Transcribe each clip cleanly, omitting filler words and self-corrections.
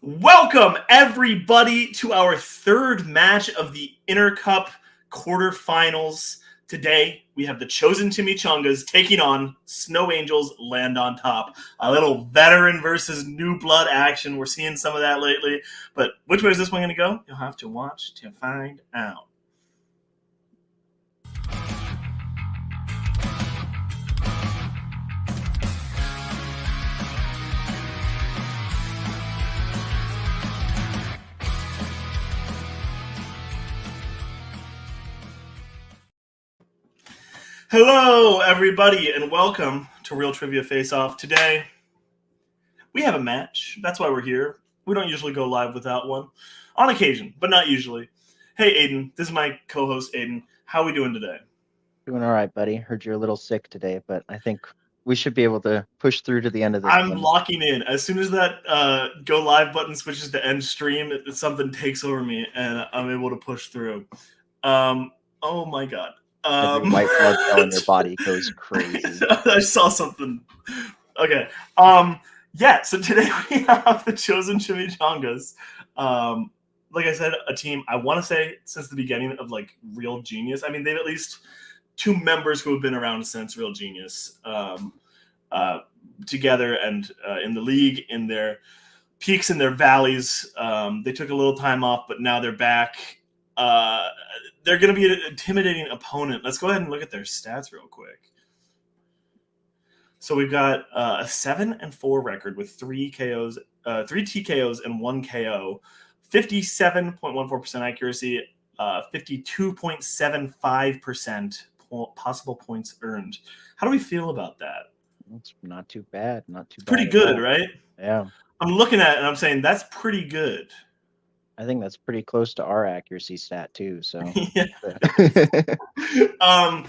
Welcome, everybody, to our third match of the InterCup quarterfinals. Today, we have the chosen Chimichangas taking on Snow Angels Land on Top. A little veteran versus new blood action. We're seeing some of that lately. But which way is this one going to go? You'll have to watch to find out. Hello, everybody, and welcome to Real Trivia Face Off. Today, we have a match. That's why we're here. We don't usually go live without one. On occasion, but not usually. Hey, Aiden. This is my co-host, Aiden. How are we doing today? Doing all right, buddy. Heard you're a little sick today, but I think we should be able to push through to the end of this. I'm locking in. As soon as that go live button switches to end stream, something takes over me, and I'm able to push through. Oh, my God. Every white blood cell in your body goes crazy. I saw something. Okay. Yeah, so today we have the chosen Chimichangas. Like I said, a team, I want to say, since the beginning of, Real Genius. I mean, they've at least two members who have been around since Real Genius together and in the league, in their peaks and their valleys. They took a little time off, but now they're back. They're going to be an intimidating opponent. Let's go ahead and look at their stats real quick. So we've got a 7-4 record with 3 KOs, 3 TKOs and 1 KO, 57.14% accuracy, 52.75% possible points earned. How do we feel about that? It's not too bad. Not too bad. Pretty good, right? Yeah. I'm looking at it and I'm saying that's pretty good. I think that's pretty close to our accuracy stat too. So yeah. Yeah,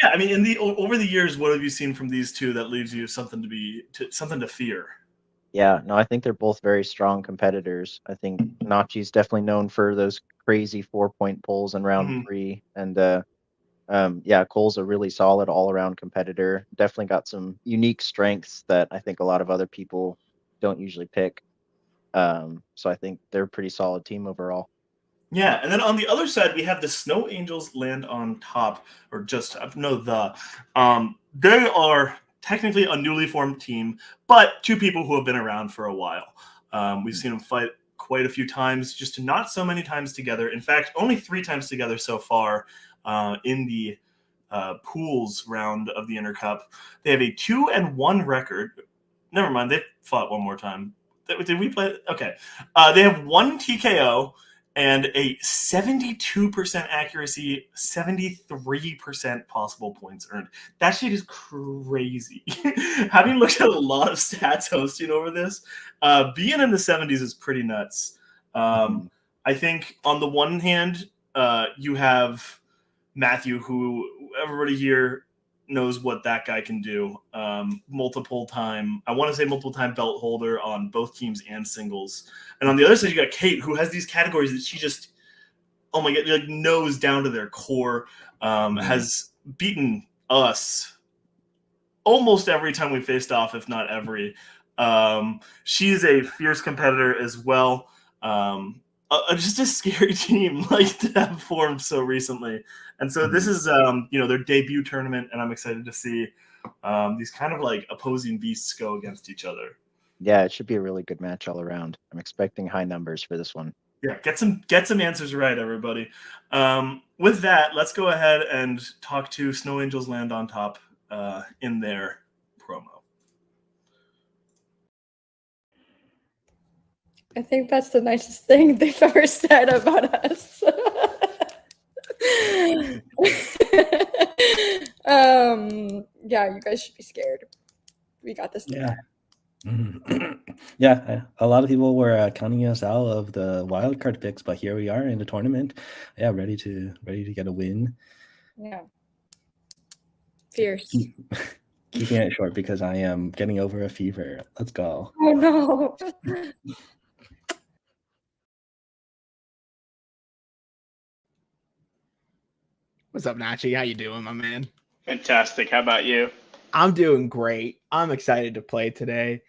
I mean, over the years, what have you seen from these two that leaves you something to fear? Yeah, no, I think they're both very strong competitors. I think Nachi's definitely known for those crazy 4-point pulls in round 3, and yeah, Cole's a really solid all-around competitor. Definitely got some unique strengths that I think a lot of other people don't usually pick. So I think they're a pretty solid team overall. Yeah, and then on the other side, we have the Snow Angels Land on Top, or just they are technically a newly formed team, but two people who have been around for a while. We've seen them fight quite a few times, just not so many times together. In fact, only 3 times together so far in the pools round of the InterCup. They have a 2-1 record. Never mind, they fought one more time. Did we play? Okay. They have 1 TKO and a 72% accuracy, 73% possible points earned. That shit is crazy. Having looked at a lot of stats hosting over this, being in the 70s is pretty nuts. I think on the one hand, you have Matthew, who everybody here knows what that guy can do. Multiple time belt holder on both teams and singles. And on the other side, you got Kate, who has these categories that she just, oh my God, knows down to their core. Has beaten us almost every time we faced off, if not every. She is a fierce competitor as well. Just a scary team to have formed so recently. And so this is their debut tournament, and I'm excited to see these kind of opposing beasts go against each other. Yeah, it should be a really good match all around. I'm expecting high numbers for this one. Yeah, get some answers right, everybody. With that, let's go ahead and talk to Snow Angels Land on Top in their promo. I think that's the nicest thing they've ever said about us. Yeah, you guys should be scared. We got this. Yeah. Yeah, a lot of people were counting us out of the wild card picks, but here we are in the tournament. Yeah, ready to get a win. Yeah. Fierce. Keeping it short because I am getting over a fever. Let's go. Oh no. What's up, Nachi? How you doing, my man? Fantastic. How about you? I'm doing great. I'm excited to play today.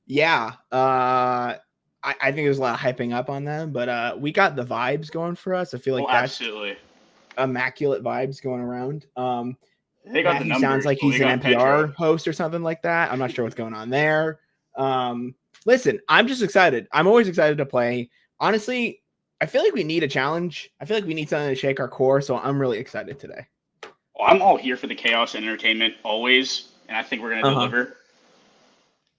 Yeah. I think there's a lot of hyping up on them, but we got the vibes going for us. I feel like that's absolutely immaculate vibes going around. They got the Matthew numbers. sounds like Well, he's they an got NPR Pedro. host or something like that. I'm not sure what's going on there. Listen, I'm just excited. I'm always excited to play. Honestly, I feel like we need a challenge. I feel like we need something to shake our core, so I'm really excited today. Well, I'm all here for the chaos and entertainment always, and I think we're going to deliver.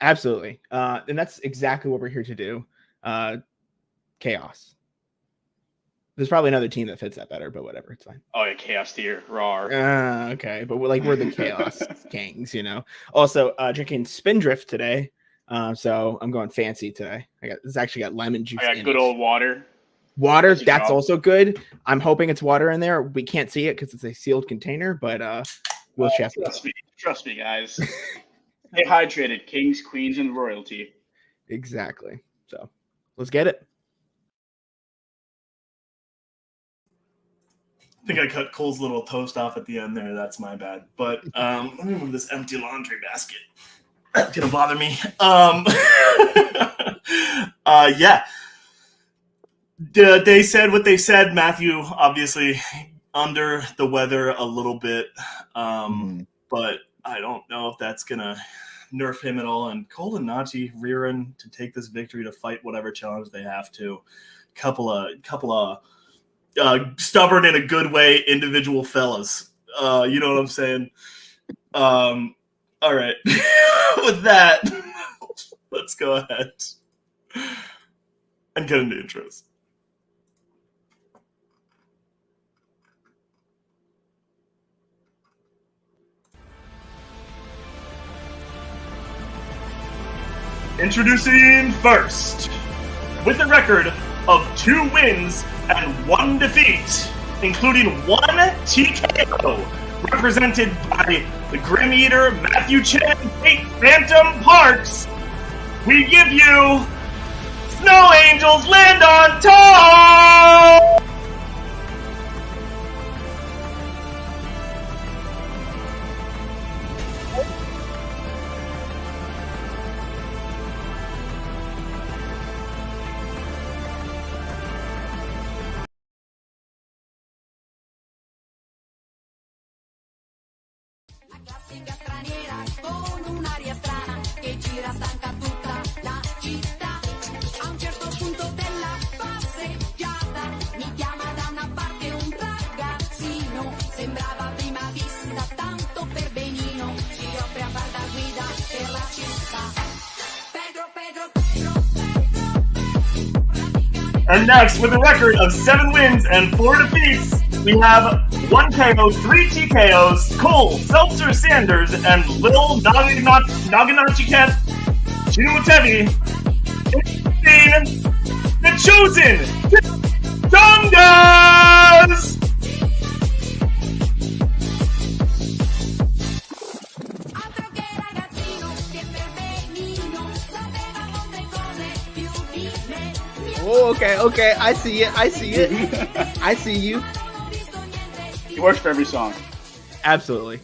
Absolutely. And that's exactly what we're here to do. Chaos. There's probably another team that fits that better, but whatever, it's fine. Oh, yeah, chaos tier, raw. Okay, but we're the chaos kings, you know. Also, drinking Spindrift today, so I'm going fancy today. It's actually got lemon juice. I got good old water. Water, that's also good. I'm hoping it's water in there. We can't see it because it's a sealed container, but we'll check. Trust me, guys. Stay hydrated, kings, queens, and royalty. Exactly. So let's get it. I think I cut Cole's little toast off at the end there. That's my bad. But let me move this empty laundry basket. That's gonna bother me. Yeah. They said what they said. Matthew, obviously, under the weather a little bit, but I don't know if that's gonna nerf him at all. And Cole and Nachi rearing to take this victory to fight whatever challenge they have to. Couple of stubborn in a good way individual fellas. You know what I'm saying? All right. With that, let's go ahead and get into intros. Introducing first, with a record of 2 wins and 1 defeat, including 1 TKO, represented by the Grim Eater Matthew Chen, 8 Phantom Parks, we give you Snow Angels Land on Top! Classica straniera con un'aria strana che gira stanca tutta la città. A un certo punto della passeggiata mi chiama da una parte un ragazzino, sembrava a prima vista tanto per benino, si offre a far da guida per la città. And next, with a record of 7 wins and 4 defeats, we have 1 KO, 3 TKOs, Cole, Seltzer Sanders, and Lil Naganachi Cat Chimichangas, the chosen Chimichangas! Oh, okay. I see it. I see you. He works for every song. Absolutely.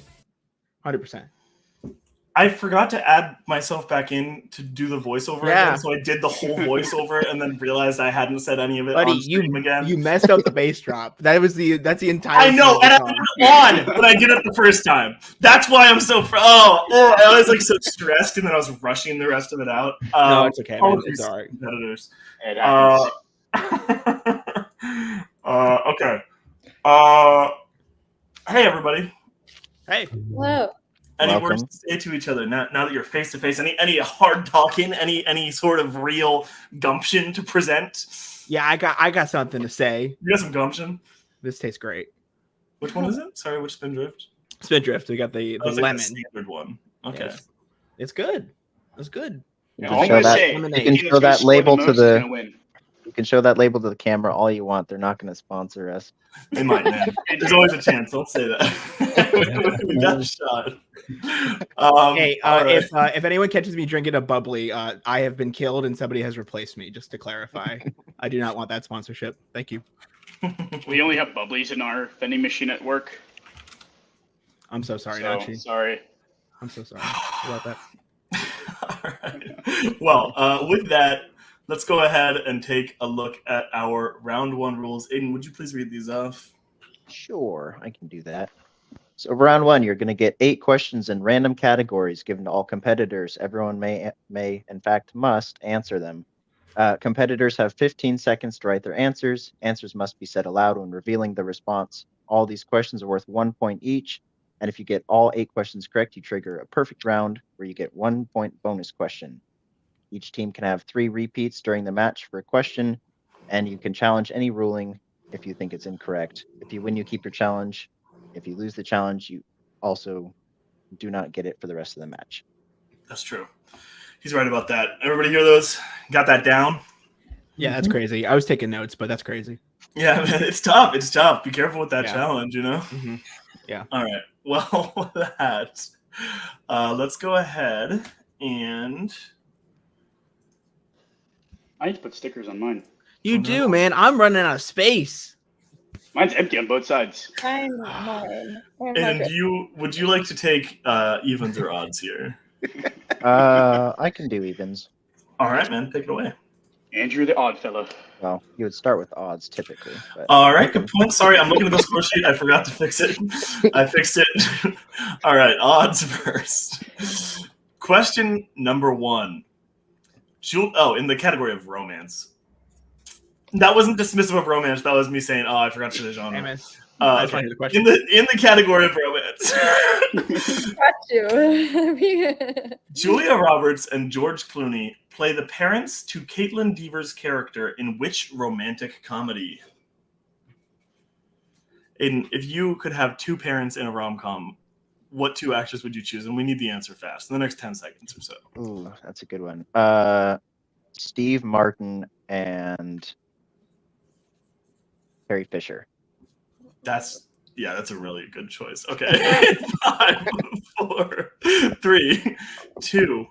100%. I forgot to add myself back in to do the voiceover again, so I did the whole voiceover and then realized I hadn't said any of it on stream again. You messed up the bass drop. That's the entire. I know, and I put it on, but I did it the first time. That's why I'm so. I was like so stressed, and then I was rushing the rest of it out. No, it's okay, man. It's all right. Competitors. It happens. Okay. Hey, everybody. Hey. Hello. Any Welcome. words to say to each other now that you're face to face? Any hard talking? Any sort of real gumption to present? Yeah, I got something to say. You got some gumption? This tastes great. Which one is it? Sorry, which Spindrift? Spindrift. We got the Like lemon. the standard one. Okay. Yes. It's good. It's good. You All can I'm show gonna that- say, you the can team show that's gonna that score label the to most is the- gonna win. You can show that label to the camera all you want. They're not going to sponsor us. They might, man. There's always a chance. Don't say that. We got a shot. Hey, all right. if anyone catches me drinking a bubbly, I have been killed and somebody has replaced me. Just to clarify, I do not want that sponsorship. Thank you. We only have bubblies in our vending machine at work. I'm so sorry, So, Nachi. sorry. I'm so sorry about that. All right. Well, with that, let's go ahead and take a look at our round one rules. Aiden, would you please read these off? Sure, I can do that. So round one, you're going to get 8 questions in random categories given to all competitors. Everyone may, in fact, must answer them. Competitors have 15 seconds to write their answers. Answers must be said aloud when revealing the response. All these questions are worth 1 point each. And if you get all 8 questions correct, you trigger a perfect round where you get 1 point bonus question. Each team can have 3 repeats during the match for a question, and you can challenge any ruling if you think it's incorrect. If you win, you keep your challenge. If you lose the challenge, you also do not get it for the rest of the match. That's true. He's right about that. Everybody hear those? Got that down? Yeah, that's crazy. I was taking notes, but that's crazy. Yeah, man, it's tough. It's tough. Be careful with that Yeah. challenge, you know? Mm-hmm. Yeah. All right. Well, with that, let's go ahead and... I need to put stickers on mine. You do, man. I'm running out of space. Mine's empty on both sides. I'm mine. And would you like to take evens or odds here? I can do evens. All right, man. Take it away. Andrew the odd fellow. Well, you would start with odds typically. But All right, good point. Sorry, I'm looking at the score sheet. I forgot to fix it. I fixed it. All right, odds first. Question number 1. In the category of romance. That wasn't dismissive of romance. That was me saying, I forgot to say the genre. Damn it. I just Okay. wanted the question. In the category of romance. Got you. Julia Roberts and George Clooney play the parents to Caitlin Dever's character in which romantic comedy? Aiden, if you could have 2 parents in a rom-com, what 2 actors would you choose? And we need the answer fast, in the next 10 seconds or so. ooh, that's a good one. Steve Martin and Carrie Fisher. That's a really good choice. Okay. 5, 4, 3, 2,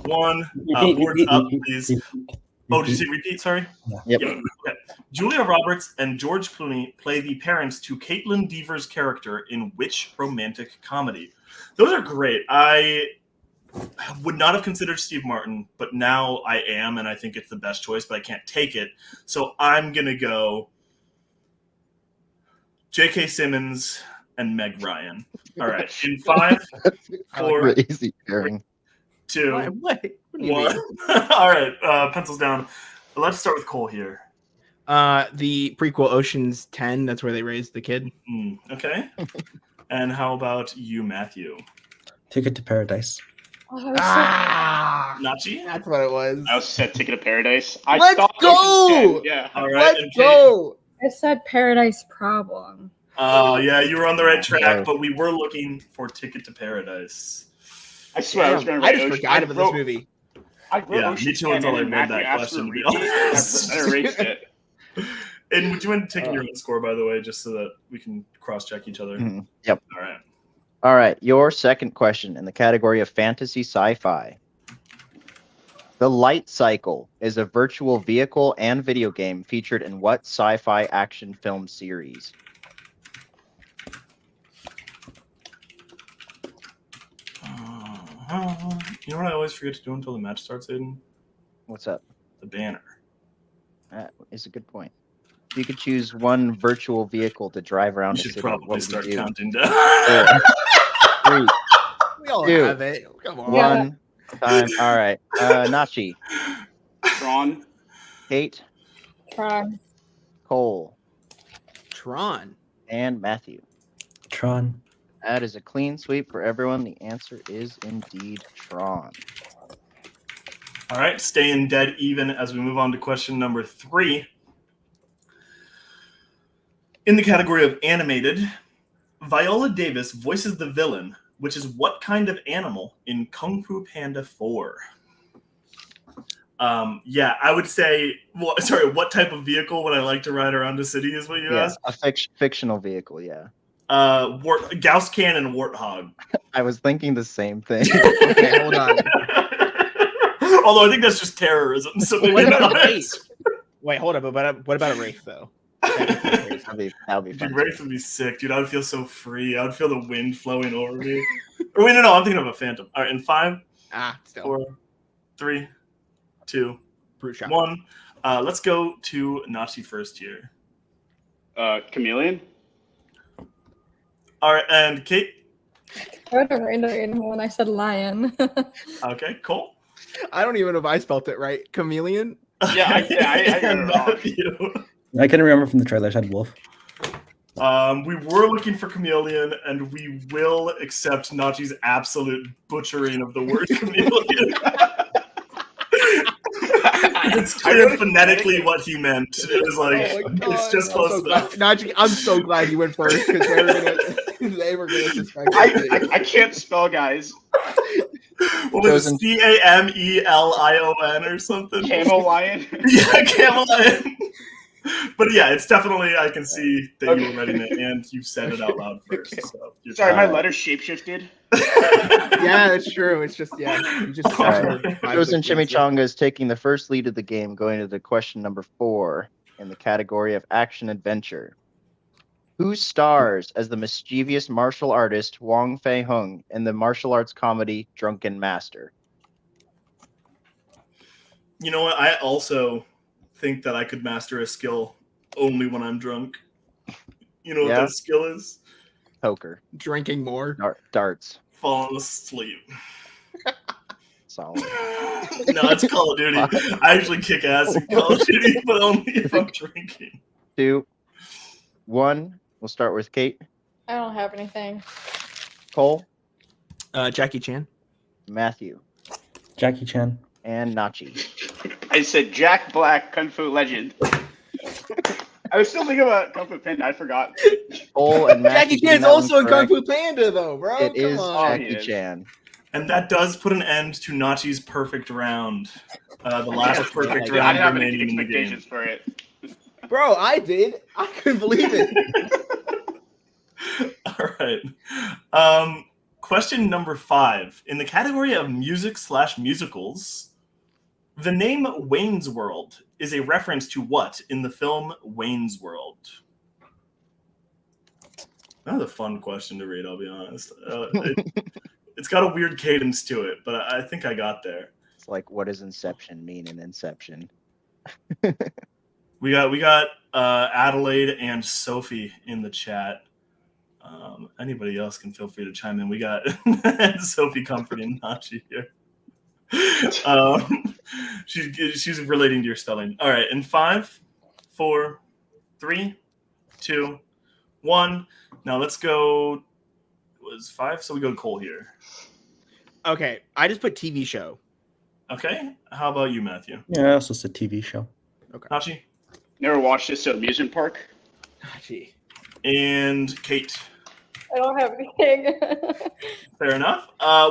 1. Boards up, please. Oh, did you say repeat? Sorry. Yep. Okay. Julia Roberts and George Clooney play the parents to Caitlin Dever's character in which romantic comedy? Those are great. I would not have considered Steve Martin, but now I am, and I think it's the best choice, but I can't take it. So I'm going to go J.K. Simmons and Meg Ryan. All right. In 5, 4, Crazy pairing. 2, What do you 1. mean? All right. Pencils down. Let's start with Cole here. The prequel Ocean's 10. That's where they raised the kid. Okay. And how about you, Matthew? Ticket to Paradise. Nachi? That's what it was. I also said Ticket to Paradise. Let's thought go! Ocean's 10, yeah. All right. Let's and Kate? go! I said Paradise Problem. Yeah, you were on the right track, Yeah. but we were looking for Ticket to Paradise. I swear I was going to I write just Ocean. forgot about this movie. I wrote Yeah, me Ocean's too 10 until I and read Matthew that asked question, for to be a repeat. honest. I erased it. And would you mind taking your own score, by the way, just so that we can cross-check each other? Mhm. Yep. All right. All right, your second question in the category of fantasy sci-fi. The Light Cycle is a virtual vehicle and video game featured in what sci-fi action film series? You know what I always forget to do until the match starts, Aiden? What's up? The banner. That is a good point. If you could choose one virtual vehicle to drive around You the should city, probably what would start you do? counting down. 4, 3, We all Dude. have it. Come on. 1. Time. All right. Nachi, Tron. Kate, Tron. Cole, Tron. and Matthew. Tron. That is a clean sweep for everyone. The answer is indeed Tron. All right, staying dead even as we move on to question number 3. In the category of animated, Viola Davis voices the villain, which is what kind of animal in Kung Fu Panda 4? Yeah, I would say, what type of vehicle would I like to ride around a city is what you Yeah, asked? a fictional vehicle, yeah. Gauss Cannon Warthog. I was thinking the same thing. Okay, hold on. Although I think that's just terrorism. So maybe What about not. a Wraith? Wait, hold up. But what about a Wraith, though? That'd be Dude, fun. Wraith would be sick, dude. I would feel so free. I would feel the wind flowing over me. Or wait, no, I'm thinking of a Phantom. All right, in 5, Still. 4, 3, 2, Brute shot. 1. Let's go to Nachi first here. Chameleon. All right, and Kate. I would have random when I said lion. Okay, Cole. I don't even know if I spelt it right. Chameleon. Yeah, I got it And wrong. Matthew. I couldn't remember from the trailer. I said wolf. We were looking for chameleon, and we will accept Nachi's absolute butchering of the word chameleon. It's clear phonetically what he meant. It was like, it's just close enough. Nachi, I'm so glad you went first because they were gonna suspect. I can't spell, guys. What was it? CAMELION or something? Camel lion. Yeah, camel lion. But yeah, it's definitely, I can see that you were writing it and you said it out loud first. Okay. So you're Sorry, my fine. letters shapeshifted. Yeah, that's true. It's just you just All right. Chosen Chimichanga is taking the first lead of the game, going to the question number 4 in the category of action adventure. Who stars as the mischievous martial artist Wong Fei Hung in the martial arts comedy Drunken Master? You know what? I also think that I could master a skill only when I'm drunk. You know what Yeah. that skill is? Poker. drinking more. Darts. Falling asleep. Solid. No, it's Call of Duty. I actually kick ass in Call of Duty, but only if I'm drinking. 2, 1. We'll start with Kate. I don't have anything. Cole. Jackie Chan. Matthew. Jackie Chan. And Nachi. I said Jack Black, Kung Fu legend. I was still thinking about Kung Fu Panda. I forgot. Cole and Matthew. Jackie Chan's getting that one also in Kung correct. Fu Panda, though, bro. It Come is on. he Jackie is. Chan. And that does put an end to Nachi's perfect round. The last perfect I didn't round have any remaining in the game. expectations for it. Bro, I did. I couldn't believe it. All right. Question number 5. In the category of music/musicals, the name Wayne's World is a reference to what in the film Wayne's World? That was a fun question to read, I'll be honest. It's got a weird cadence to it, but I think I got there. It's like, what does Inception mean in Inception? We got Adelaide and Sophie in the chat. Anybody else can feel free to chime in. We got Sophie comforting Nachi here. She's relating to your spelling. All right, in 5, 4, 3, 2, 1. Now let's go. It was 5, so we go to Cole here. Okay, I just put TV show. Okay, how about you, Matthew? Yeah, also it's a TV show. Nachi Never watched this at amusement park. Gee. and Kate. I don't have anything. Fair enough.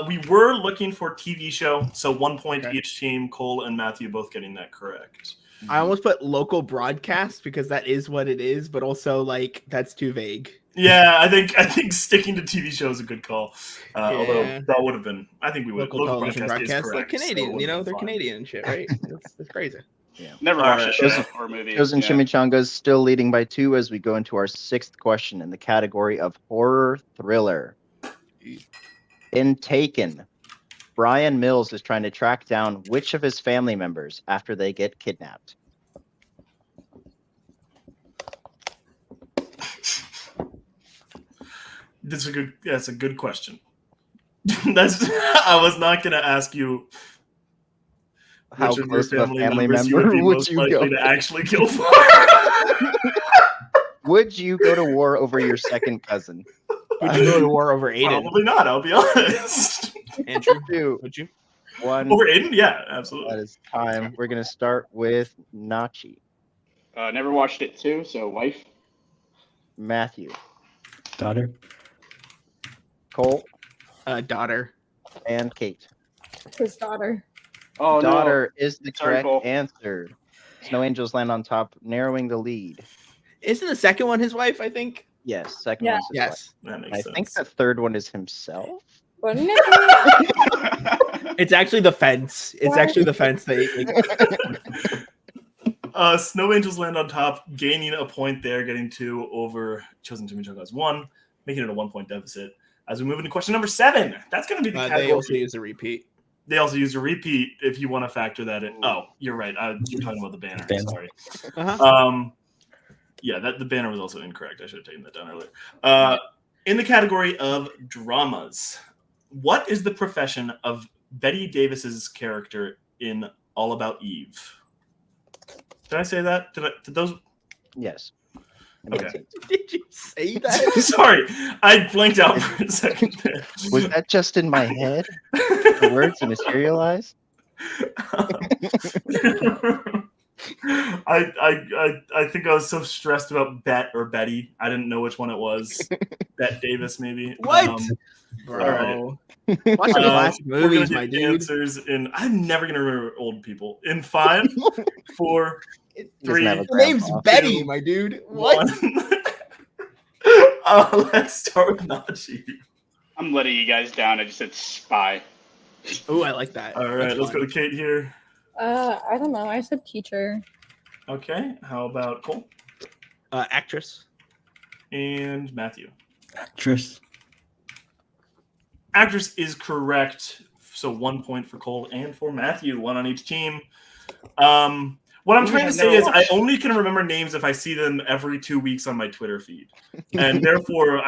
We were looking for TV show, so 1 point Okay. each team. Cole and Matthew both getting that correct. I almost put local broadcast because that is what it is, but also like that's too vague. Yeah, I think sticking to TV show is a good call. Although Yeah. that would have been, I think we would. Local television is broadcast. They're correct, so it Canadian, would you know, have they're been fine. Canadian and shit, right? That's crazy. Never All watched right. a show or movie. Chosen Yeah. Chimichangas still leading by 2 as we go into our 6th question in the category of horror thriller. In Taken, Brian Mills is trying to track down which of his family members after they get kidnapped. That's a good question. I was not going to ask you How which of your close of a family members you member would be would most you likely go? to actually kill for. Would you go to war over your second cousin? Would you go to war over Aiden? Probably not. I'll be honest. Andrew, 2, would you? 1. Over Aiden? Yeah, That absolutely. is time. We're going to start with Nachi, Never watched it too, so wife. Matthew, Daughter. Cole, Daughter. and Kate. His daughter. Oh Daughter is the Sorry, correct Cole. answer. Snow Angels land on top, narrowing the lead. Isn't the second one his wife, I think? Yes, second Yeah. one's his wife. Yes. That makes I sense. think the third one is himself. Wouldn't it no. It's actually the fence. It's What? actually the fence they Snow Angels land on top, gaining a point there, getting 2 over Chosen Chimichangas 1, making it a 1-point deficit. As we move into question number 7, that's going to be the they category. also use a repeat. they also used a repeat if you want to factor that in. Oh, you're right. You're talking about the banner. Banner. Sorry. Uh-huh. Yeah, the banner was also incorrect. I should have taken that down earlier. In the category of dramas, what is the profession of Betty Davis's character in All About Eve? Did I say that? Did those? Yes. Okay. Did you say that? Sorry, I blanked out for a second there. Was that just in my head? The words materialized? I think I was so stressed about Bet or Betty. I didn't know which one it was. Bet Davis, maybe. What? Bro. All right. Watch the classic We're gonna movies, get my dude. answers in. I'm never gonna remember old people. In 5, 4, He doesn't 3, have a Her name's grandpa. Betty, my dude. What? 1. Let's start with Nachi. I'm letting you guys down. I just said spy. Oh, I like that. All right, That's let's go fun. to Kate here. I don't know. I said teacher. Okay, how about Cole Actress. and Matthew? Actress. Actress is correct. So 1 point for Cole and for Matthew, 1 on each team. What I'm trying to say is I only can remember names if I see them every 2 weeks on my Twitter feed. And therefore,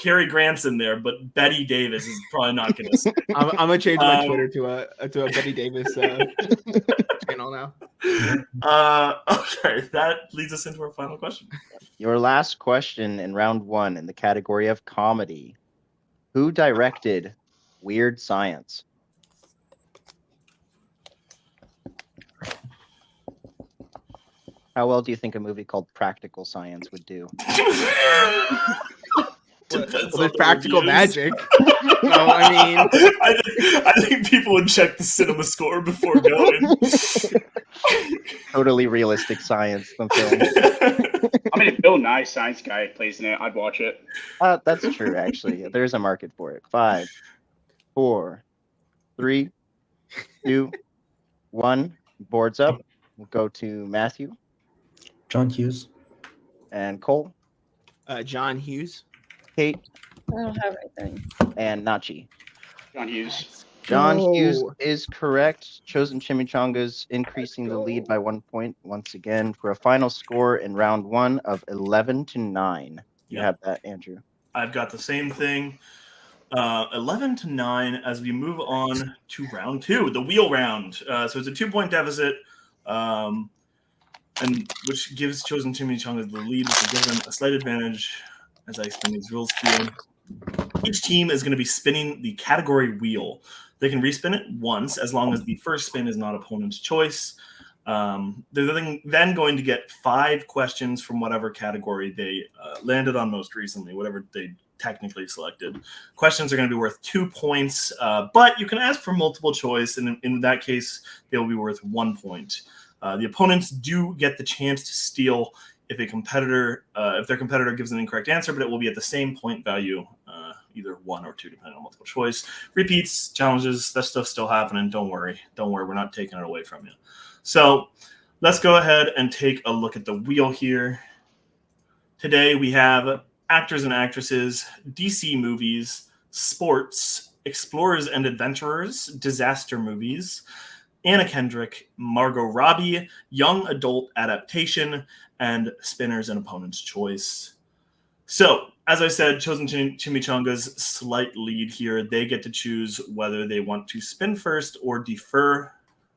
Cary Grant's in there, but Betty Davis is probably not going to say. I'm gonna change my Twitter to a Betty Davis channel now. Okay, that leads us into our final question. Your last question in round 1 in the category of comedy. Who directed Weird Science? How well do you think a movie called Practical Science would do? With practical magic. No, I mean, I think people would check the cinema score before going. Totally realistic science. The film. I mean, if Bill Nye, Science Guy, plays in it, I'd watch it. That's true, actually. There's a market for it. 5, 4, 3, 2, 1. Boards up. We'll go to Matthew John Hughes. and Cole, John Hughes. Kate, I don't have anything. and Nachi. John Hughes. John Hughes Oh. is correct. Chosen Chimichangas increasing the lead by 1 point once again for a final score in round 1 of 11-9. You Yep. have that, Andrew. I've got the same thing. 11-9 as we move on to round 2, the wheel round. So it's a 2-point deficit, and which gives Chosen Chimichangas the lead, which will give them a slight advantage as I explain these rules to you. Each team is going to be spinning the category wheel. They can respin it once as long as the first spin is not opponent's choice. They're then going to get 5 questions from whatever category they landed on most recently, whatever they technically selected. Questions are going to be worth 2 points, but you can ask for multiple choice, and in that case, they will be worth 1 point. The opponents do get the chance to steal if their competitor gives an incorrect answer, but it will be at the same point value, either 1 or 2, depending on multiple choice. Repeats, challenges, that stuff's still happening. Don't worry. We're not taking it away from you. So let's go ahead and take a look at the wheel here. Today we have actors and actresses, DC movies, sports, explorers and adventurers, disaster movies, Anna Kendrick, Margot Robbie, young adult adaptation, and spinners and opponent's choice. So, as I said, Chosen Chimichangas slight lead here. They get to choose whether they want to spin first or defer.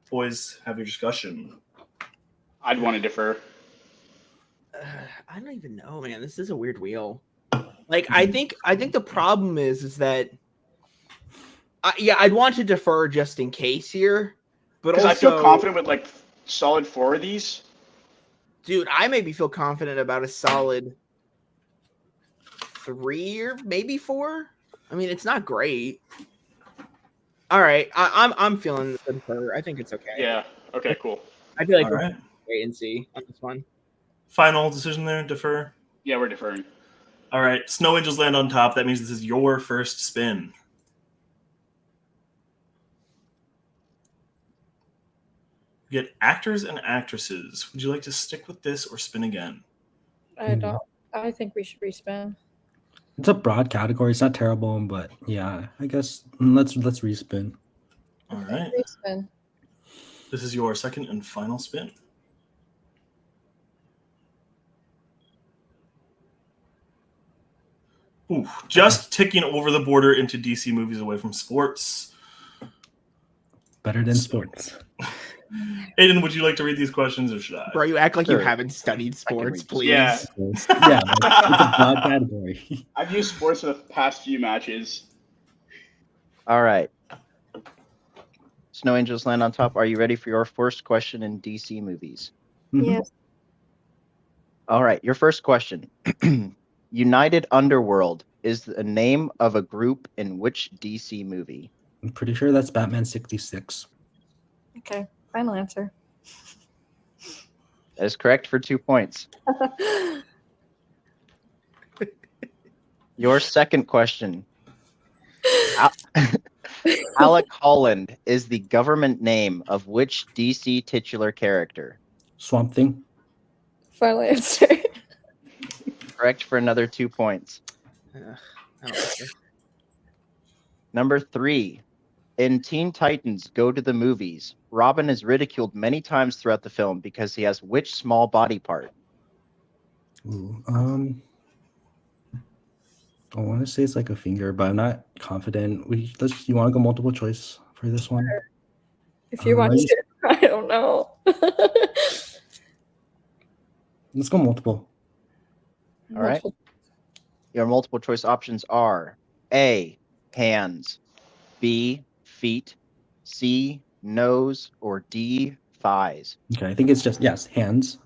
Boys, have your discussion. I'd want to defer. I don't even know, man. This is a weird wheel. Like, I think the problem is that I'd want to defer just in case here, but also I feel confident with like solid 4 of these. Dude, I maybe feel confident about a solid 3 or maybe 4. I mean, it's not great. All right, I'm feeling the defer. I think it's okay. Yeah. Okay. Cool. I feel like All we're right. wait and see on this one. Final decision there, defer. Yeah, we're deferring. All right, Snow Angels land on top. That means this is your first spin. You get actors and actresses. Would you like to stick with this or spin again? I don't. I think we should respin. It's a broad category. It's not terrible, but yeah, I guess let's respin. All right. Great spin. This is your second and final spin. Ooh, just ticking over the border into DC movies away from sports. Better than sports. Aiden, would you like to read these questions, or should I? Bro, you act like you Sure. haven't studied sports, read. please. Yeah. Yeah, but it's a broad category. I've used sports for the past few matches. All right. Snow Angels land on top. Are you ready for your first question in DC movies? Mhm. Yes. All right. Your first question. United Underworld is the name of a group in which DC movie? I'm pretty sure that's Batman 66. Okay. Final answer. That is correct for 2 points. Your second question. Alec Holland is the government name of which DC titular character? Swamp Thing. Final answer. Correct for another 2 points. I don't like this. Number 3. In Teen Titans Go to the Movies, Robin is ridiculed many times throughout the film because he has which small body part? Ooh, I want to say it's like a finger, but I'm not confident. You want to go multiple choice for this one? If you want Nice. to, I don't know. Let's go multiple. All right. Your multiple choice options are A, hands, B, feet, C, nose, or D, thighs. Okay, I think it's just, yes, hands.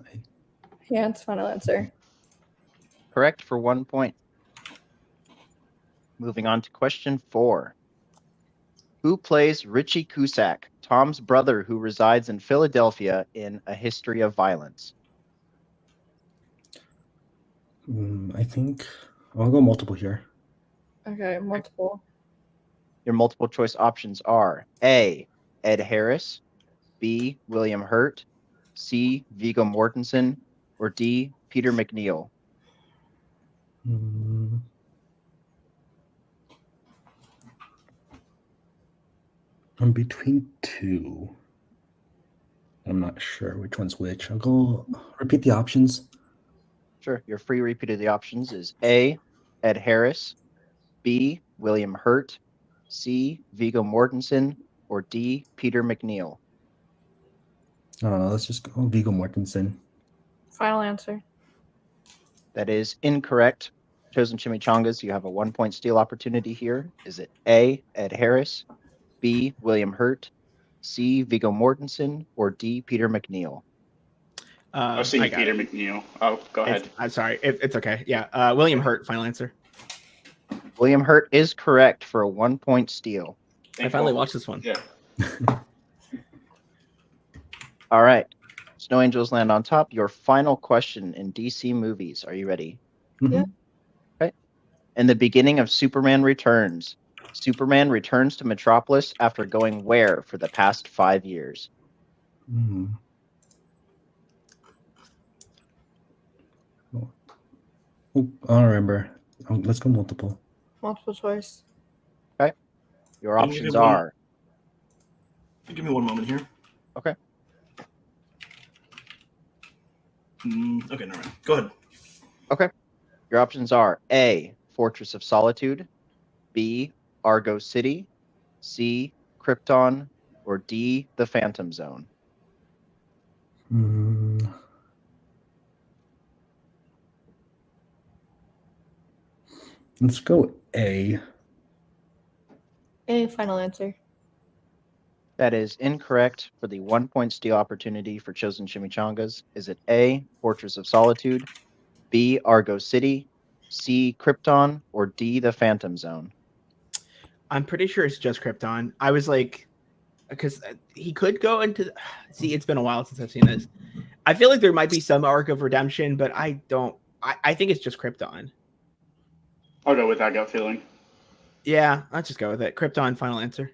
Hands. Final answer. Correct for 1 point. Moving on to question 4. Who plays Richie Cusack, Tom's brother who resides in Philadelphia in A History of Violence? I think I'll go multiple here. Okay. Multiple. Your multiple choice options are A, Ed Harris, B, William Hurt, C, Viggo Mortensen, or D, Peter McNeil. Mm, I'm between two. I'm not sure which one's which. I'll go repeat the options. Sure. Your free repeat of the options is A, Ed Harris, B, William Hurt, C, Viggo Mortensen, or D, Peter McNeil. Let's just go Viggo Mortensen. Final answer. That is incorrect. Chosen Chimichangas, you have a 1 point steal opportunity here. Is it A, Ed Harris, B, William Hurt, C, Viggo Mortensen, or D, Peter McNeil? I was I thinking got Peter it. McNeil. Oh, go ahead. I'm sorry. It's okay. Yeah. William Hurt. Final answer. William Hurt is correct for a 1 point steal. I finally watched this one. Yeah. All right. Snow Angels land on top. Your final question in DC movies. Are you ready? Yeah. Okay. In the beginning of Superman Returns, Superman returns to Metropolis after going where for the past 5 years? Hmm. Oh, I don't remember. Let's go multiple. Multiple choice. Your Can you options give one? are Give me 1 moment here. Okay. Okay, never mind. Go ahead. your options are A, Fortress of Solitude, B, Argo City, C, Krypton, or D, the Phantom Zone. Hmm. Let's go A. A. Final answer. That is incorrect for the 1 point steal opportunity for Chosen Chimichangas. Is it A, Fortress of Solitude, B, Argo City, C, Krypton, or D, the Phantom Zone? I'm pretty sure it's just Krypton. I was like, because he could go into. See, it's been a while since I've seen this. I feel like there might be some arc of redemption, but I don't. I think it's just Krypton. I'll go with that gut feeling. Yeah, let's just go with it. Krypton. Final answer.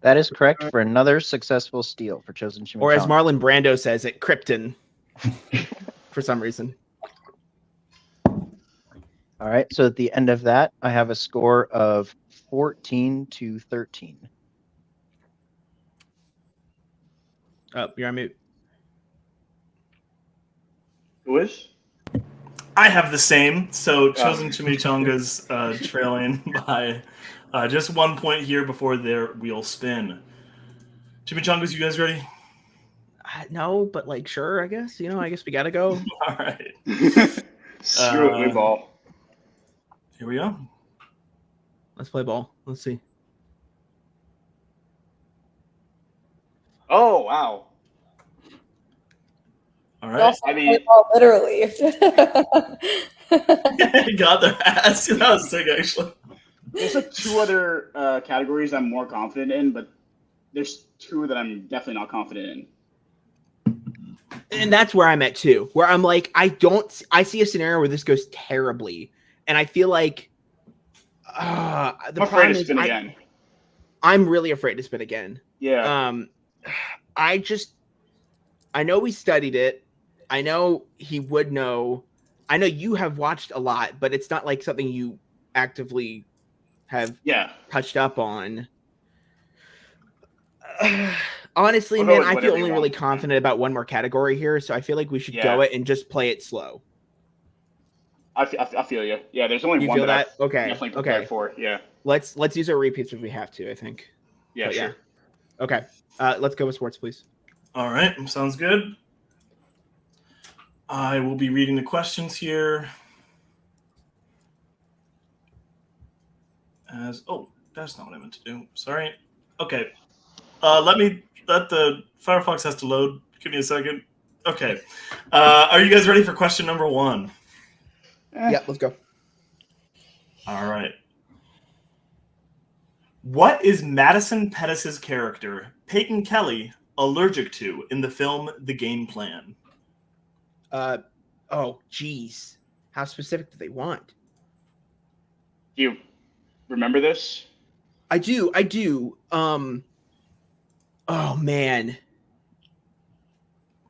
That is correct for another successful steal for Chosen Chimichangas. Or as Marlon Brando says it, Krypton. For some reason. All right, so at the end of that, I have a score of 14-13. Oh, you're on mute. Who is? I have the same. So Chosen Chimichangas trailing by just 1 point here before their wheel spin. Chimichangas, you guys ready? No, but like, sure, I guess. I guess we gotta go. All right. Screw it, we ball. Here we go. Let's play ball. Let's see. Oh, wow. All right. I mean, Literally. Got their ass. That was sick, actually. there's like 2 other categories I'm more confident in, but there's 2 that I'm definitely not confident in. And that's where I'm at too, where I'm like, I see a scenario where this goes terribly, and I feel like the I'm afraid problem to is spin again. I'm really afraid to spin again. Yeah. I know we studied it. I know he would know. I know you have watched a lot, but it's not like something you actively have touched up on. Honestly, We'll go man, with I feel whatever only you really want. confident about one more category here, so I feel like we should go it and just play it slow. I feel you. Yeah, there's only You one feel that that? Okay. definitely prepared for. Yeah. Let's use our repeats if we have to, I think. Yeah, But sure. Okay. Let's go with sports, please. All right. Sounds good. I will be reading the questions here. That's not what I meant to do. Sorry. Okay. Let the Firefox has to load. Give me a second. Okay. Are you guys ready for question number 1? Yeah, let's go. All right. What is Madison Pettis's character, Peyton Kelly, allergic to in the film The Game Plan? Oh, geez. How specific do they want? Do you remember this? I do. Oh, man.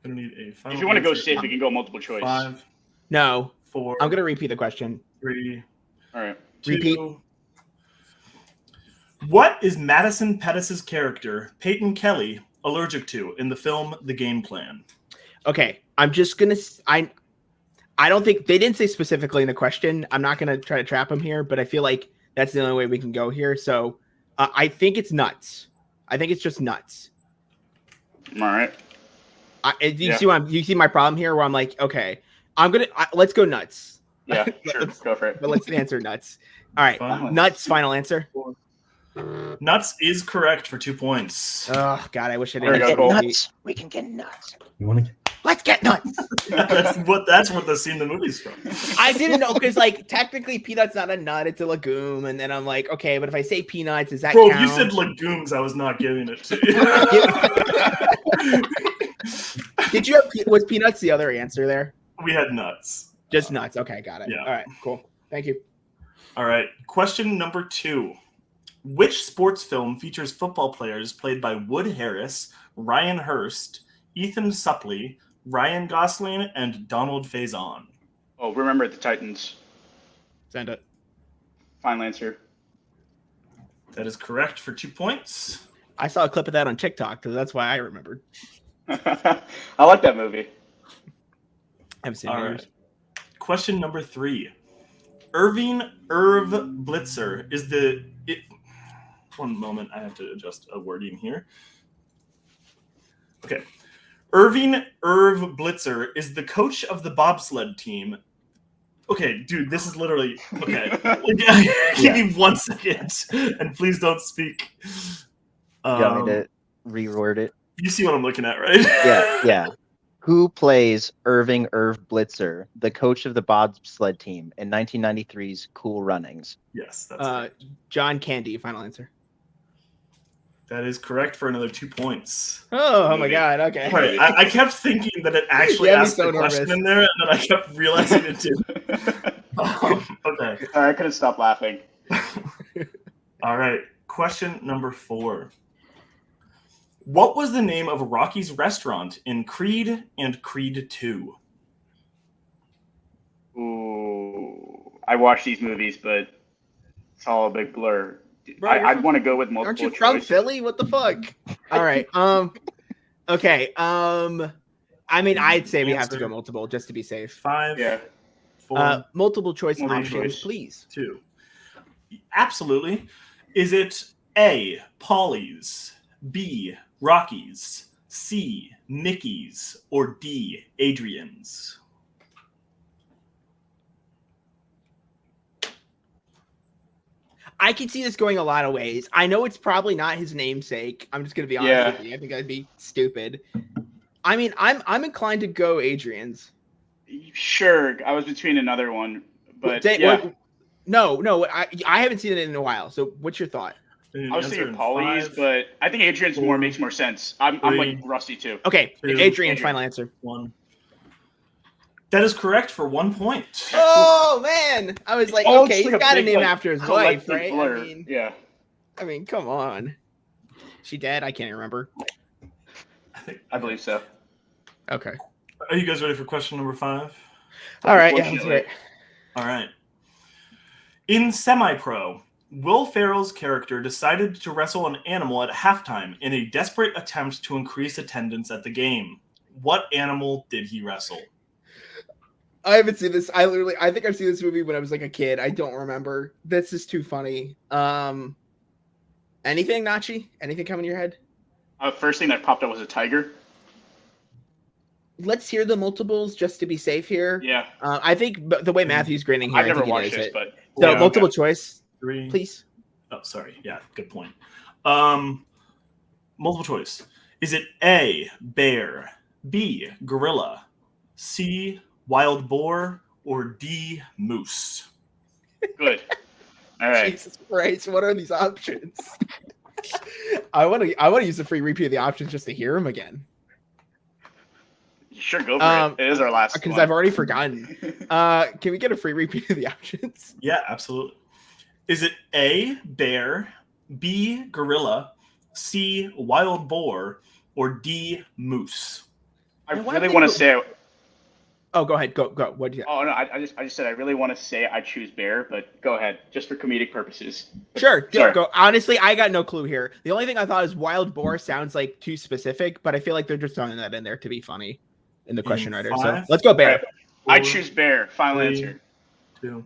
I'm gonna need a final If you want to go answer. safe, we can go multiple choice. 5, No. 4. I'm going to repeat the question. 3. All right. 2. Repeat. What is Madison Pettis's character, Peyton Kelly, allergic to in the film The Game Plan? Okay. I'm just going to... I don't think... They didn't say specifically in the question. I'm not going to try to trap them here, but I feel like that's the only way we can go here. So I think it's nuts. I think it's just nuts. All right. You see my problem here where I'm like, okay, let's go nuts. Yeah, sure. Go for it. But let's answer nuts. All right. Fine. Nuts, final answer. Nuts is correct for 2 points. Oh, God, I wish I There didn't. you go, Cole. Nuts. We can get nuts. You want to? Let's get nuts. That's what the scene in the movie's from. I didn't know because, like, technically, peanut's not a nut; it's a legume. And then I'm like, okay, but if I say peanuts, does that Bro, count? if you said legumes, I was not giving it to you. Did you have was peanuts the other answer there? We had nuts. Just nuts. Okay, got it. Yeah. All right, cool. Thank you. All right. Question number 2. Which sports film features football players played by Wood Harris, Ryan Hurst, Ethan Suplee, Ryan Gosling, and Donald Faison? Oh, remember the Titans. Send it. Final answer. That is correct for 2 points. I saw a clip of that on TikTok, so that's why I remembered. I like that movie. I haven't seen it All in right. years. Question number 3. Irv Blitzer is the... One moment, I have to adjust a wording here. Okay. Irv Blitzer is the coach of the bobsled team. Okay, dude, this is literally... Okay. Give me 1 second, and please don't speak. You want me to reword it? You see what I'm looking at, right? Yeah. Who plays Irv Blitzer, the coach of the bobsled team in 1993's Cool Runnings? Yes, that's correct. John Candy, final answer. That is correct for another 2 points. Oh my Movie. God. Okay. Right, I kept thinking that it actually Yeah, me asked so the question nervous. in there, and then I kept realizing it didn't. Okay. Sorry, I couldn't stop laughing. All right. Question number 4. What was the name of Rocky's restaurant in Creed and Creed 2? Ooh, I watch these movies, but it's all a big blur. Bro, I'd want to go with multiple Aren't you choice. from Philly? What the fuck? All right. Okay. I mean, I'd say we have to Answer. go multiple just to be safe. 5, Yeah. 4, Multiple choice Multiple options, choice. please. 2. Absolutely. Is it A, Polly's, B, Rocky's, C, Mickey's, or D, Adrian's? I can see this going a lot of ways. I know it's probably not his namesake. I'm just gonna be honest Yeah. with you. I think that'd be stupid. I mean, I'm inclined to go Adrian's. Sure. I was between another one, but Say- yeah. no. I haven't seen it in a while. So, what's your thought? I was Answer thinking in Polly's, 5, but I think Adrian's 4, makes more sense. I'm like 3, rusty too. Okay, 2, Adrian's Adrian. final answer. 1. That is correct for 1 point. Oh man, I was like, Oh, okay, it's he's like a got a big, name like, after his wife, collective right? blur. Yeah. I mean, come on. She dead? I can't remember. I believe so. Okay. Are you guys ready for question number 5? All right. Yeah, let's Unfortunately. hear it. All right. In semi-pro, Will Ferrell's character decided to wrestle an animal at halftime in a desperate attempt to increase attendance at the game. What animal did he wrestle? I haven't seen this. I think I've seen this movie when I was like a kid. I don't remember. This is too funny. Anything, Nachi? Anything coming to your head? First thing that popped up was a tiger. Let's hear the multiples just to be safe here. Yeah. I think the way Matthew's grinning here, I've never I think he watched knows this, it. but So yeah, multiple okay. choice, 3. please. Oh, sorry. Yeah, good point. Multiple choice. Is it A, bear, B, gorilla, C, wild boar, or D, moose? Good. All right. Jesus Christ, what are these options? I want to use the free repeat of the options just to hear them again. Sure, go for it. It is our last Because one. I've already forgotten. Can we get a free repeat of the options? Yeah, absolutely. Is it A, bear, B, gorilla, C, wild boar, or D, moose? I Now, why really would want you- to say. Oh, go ahead. Go. What do you? Oh no, I just said I really want to say I choose bear, but go ahead, just for comedic purposes. Sure. Sorry. Go. Honestly, I got no clue here. The only thing I thought is wild boar sounds like too specific, but I feel like they're just throwing that in there to be funny in the question writer. So 5, let's go bear. I 4, choose bear. Final 3, answer. 2.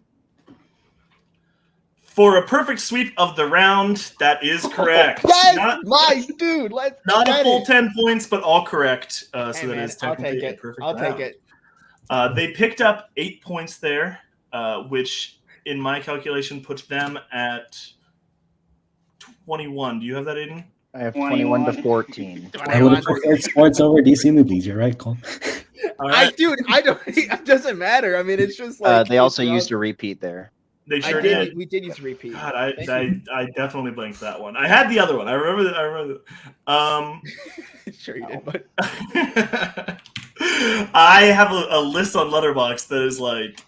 For a perfect sweep of the round, that is correct. Yes, my dude. Let's Not a get full it. 10 points, but all correct. So Hey, that man, is I'll technically take a it. perfect I'll round. take it. They picked up 8 points there, which in my calculation puts them at 21. Do you have that, Aiden? I have 21 to 14. I would have preferred sports over DC movies. You're right, Cole. All right. I don't. It doesn't matter. I mean, it's just like They also it's used a repeat there. They I sure did. did. We did use repeat. God, Thank I definitely blanked that one. I had the other one. I remember. Sure you did, but I have a list on Letterboxd that is like,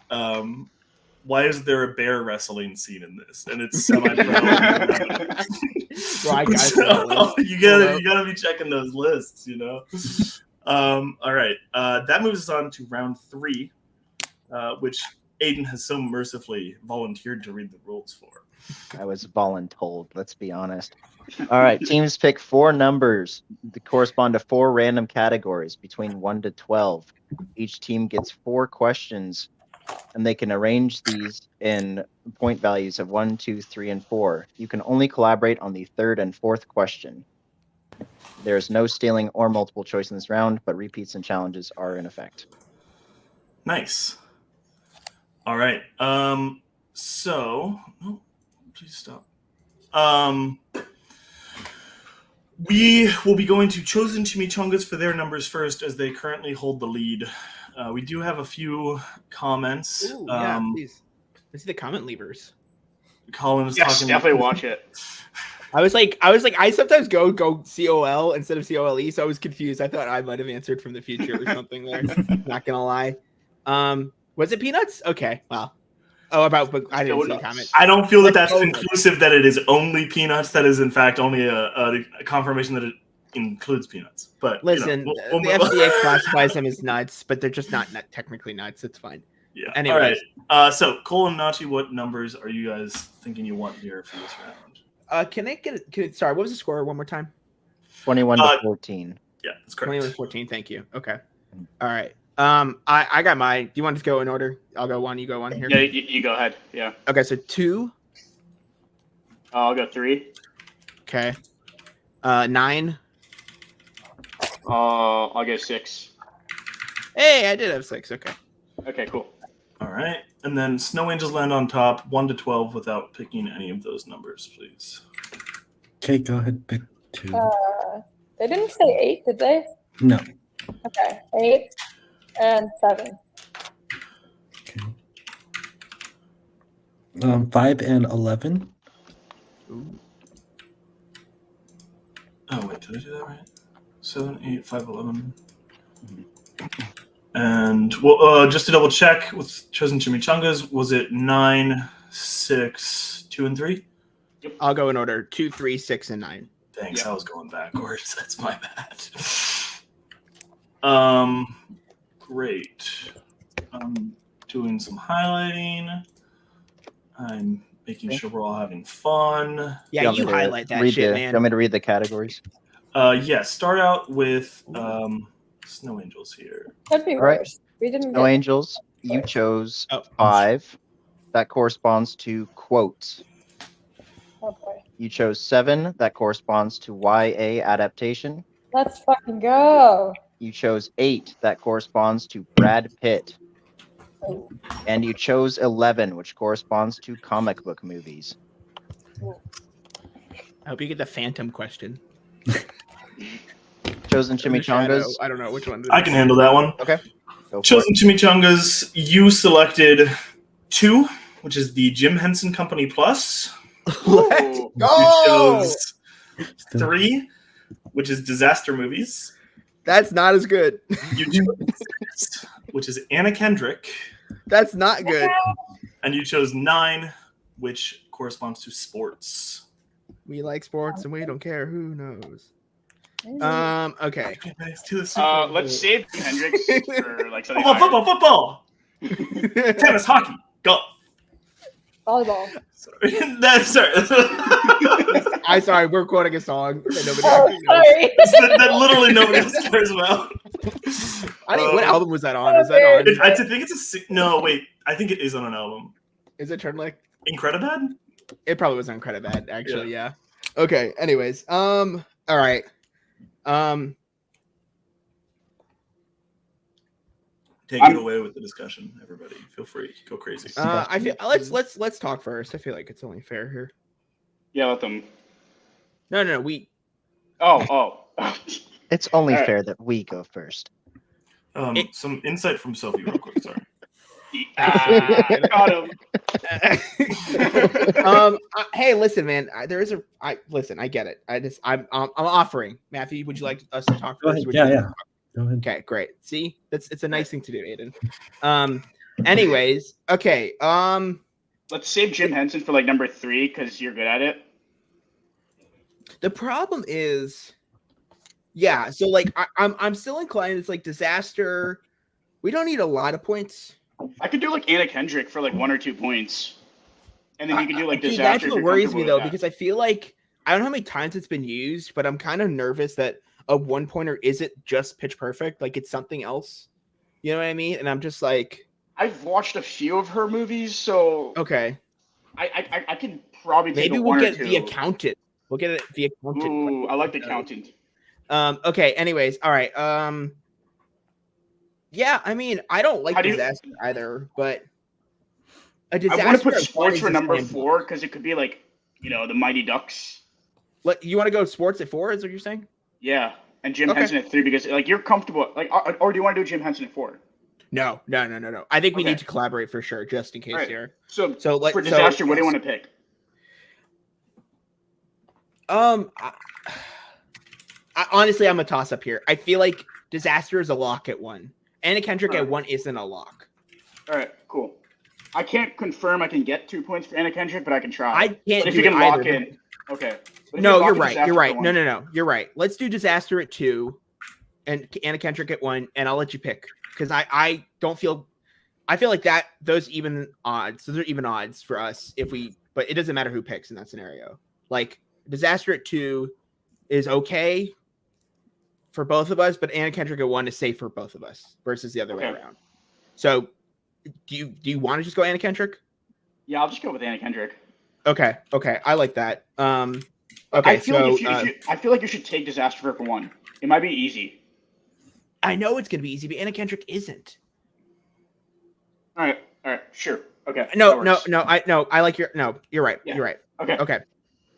why is there a bear wrestling scene in this? And it's semi-pro. Right, guys, So, you gotta be checking those lists, you know. All right, that moves us on to round 3, which Aiden has so mercifully volunteered to read the rules for. I was voluntold, let's be honest. All right, teams pick 4 numbers that correspond to 4 random categories between 1 to 12. Each team gets 4 questions, and they can arrange these in point values of 1, 2, 3, and 4. You can only collaborate on the 3rd and 4th question. There is no stealing or multiple choice in this round, but repeats and challenges are in effect. Nice. All right. So, no, please stop. We will be going to Chosen Chimichangas for their numbers first, as they currently hold the lead. We do have a few comments. ooh, yeah, please. Let's see the comment levers. Colin is Yes, talking. definitely watch it. I was like, I sometimes go COL instead of COLE, so I was confused. I thought I might have answered from the future or something there. Not gonna lie. Was it peanuts? Okay, well. Oh, but I didn't see a comment. I don't feel that that's Like, conclusive that it is only peanuts. That is, in fact, only a confirmation that it includes peanuts. But Listen, we'll the move on. FDA classifies them as nuts, but they're just not technically nuts. It's fine. Yeah. Anyways. All right. So, Cole and Nachi, what numbers are you guys thinking you want here for this round? Can I get it? Sorry, what was the score one more time? 21 to 14. Yeah, that's correct. 21-14. Thank you. Okay. All right. I got mine. Do you want to go in order? I'll go one. You go one here. Yeah, you go ahead. Yeah. Okay. So 2. I'll go 3. Okay. 9. I'll go 6. Hey, I did have 6. Okay. Okay, cool. All right. And then Snow Angels land on top, 1 to 12 without picking any of those numbers, please. Okay, go ahead, pick 2. They didn't say 8, did they? No. Okay, 8 and 7. Okay. 5 and 11. Ooh. Oh, wait, did I do that right? 7, 8, 5, 11. And well, just to double check with chosen Chimichangas, was it 9, 6, 2, and 3? I'll go in order 2, 3, 6, and 9. Thanks, Yeah. I was going backwards. That's my bad. Great. I'm doing some highlighting. I'm making sure we're all having fun. Yeah, want you me to highlight that read shit, the, man. You want me to read the categories? Yes, start out with Snow Angels here. Could be All right. worse. We didn't Snow get Angels, you worse. chose Oh. 5. That corresponds to quotes. Oh boy. You chose 7. That corresponds to YA adaptation. Let's fucking go. You chose 8. That corresponds to Brad Pitt. Oh, And you chose 11, which corresponds to comic book movies. I hope you get the Phantom question. Chosen In the shadow. Chimichangas. I don't know which one. I can handle that one. Okay. Go for Chosen it. Chimichangas, you selected 2, which is the Jim Henson Company Plus. Let's You chose 3, which is Disaster Movies. That's not as good. You chose 6, which is Anna Kendrick. That's not good. And you chose 9, which corresponds to sports. We like sports and we don't care. Who knows? man. Okay. let's save Hendrix for like something. Football, tennis, hockey, golf. Volleyball. That's sorry. I'm sorry, we're quoting a song that nobody Oh, actually knows. sorry. that literally nobody else cares about. I think what album was that on? Is that Okay. on? I think it's no. Wait, I think it is on an album. Is it Turn Like? Incredibad? It probably was on Credibad, actually. Yeah. Okay. Anyways, all right. Take it away with the discussion, everybody. Feel free, go crazy. I feel let's talk first. I feel like it's only fair here. Yeah, let them. No. We Oh. It's only All right. fair that we go first. Some insight from Sophie, real quick. Sorry. Got him. Hey, listen, man. Listen. I get it. I'm offering. Matthew, would you like us to talk Go first? ahead. Yeah. Go ahead. Okay, great. See, it's a nice thing to do, Aiden. Anyways, okay. Let's save Jim Henson for like number 3 because you're good at it. The problem is, yeah. So like, I'm still inclined. It's like Disaster. We don't need a lot of points. I could do like Anna Kendrick for like 1 or 2 points, and then you can do like Dude, Disaster. that's if what you're worries comfortable me with though, that. because I feel like I don't know how many times it's been used, but I'm kind of nervous that a 1-pointer isn't just Pitch Perfect, like it's something else. You know what I mean? And I'm just like, I've watched a few of her movies, so okay, I can probably take maybe a we'll 1 get or 2. The Accountant. We'll get it, The Accountant. Ooh, I like The Accountant. Okay. Anyways, all right. Yeah. I mean, I don't like How do you- Disaster either, but a I Disaster. want to put at sports one for is number just 4 because it could be like, the Mighty Ducks. You want to go sports at 4? Is what you're saying? Yeah, and Jim Okay. Henson at 3 because like you're comfortable. Like, or do you want to do Jim Henson at 4? No. I think we Okay. need to collaborate for sure, just in case All right. here. So like, for Disaster, what do you want to pick? Honestly, I'm a toss up here. I feel like Disaster is a lock at 1. Anna Kendrick Alright. at 1 isn't a lock. All right, cool. I can't confirm I can get 2 points for Anna Kendrick, but I can try. I can't But if do you can it lock either. in, okay. But if No, you you're lock right. Disaster You're for right. 1, No. You're right. Let's do Disaster at 2 and Anna Kendrick at 1, and I'll let you pick. Because I feel like that those even odds. Those are even odds for us but it doesn't matter who picks in that scenario. Like Disaster at 2 is okay. for both of us, but Anna Kendrick at 1 is safe for both of us versus the other way Okay. around. So, do you want to just go Anna Kendrick? Yeah, I'll just go with Anna Kendrick. Okay, I like that. Okay, I feel so I feel like you should take Disaster for 1. It might be easy. I know it's gonna be easy, but Anna Kendrick isn't. All right, sure. Okay. No, that works. I like your no. You're right. Yeah. You're right. Okay. Okay.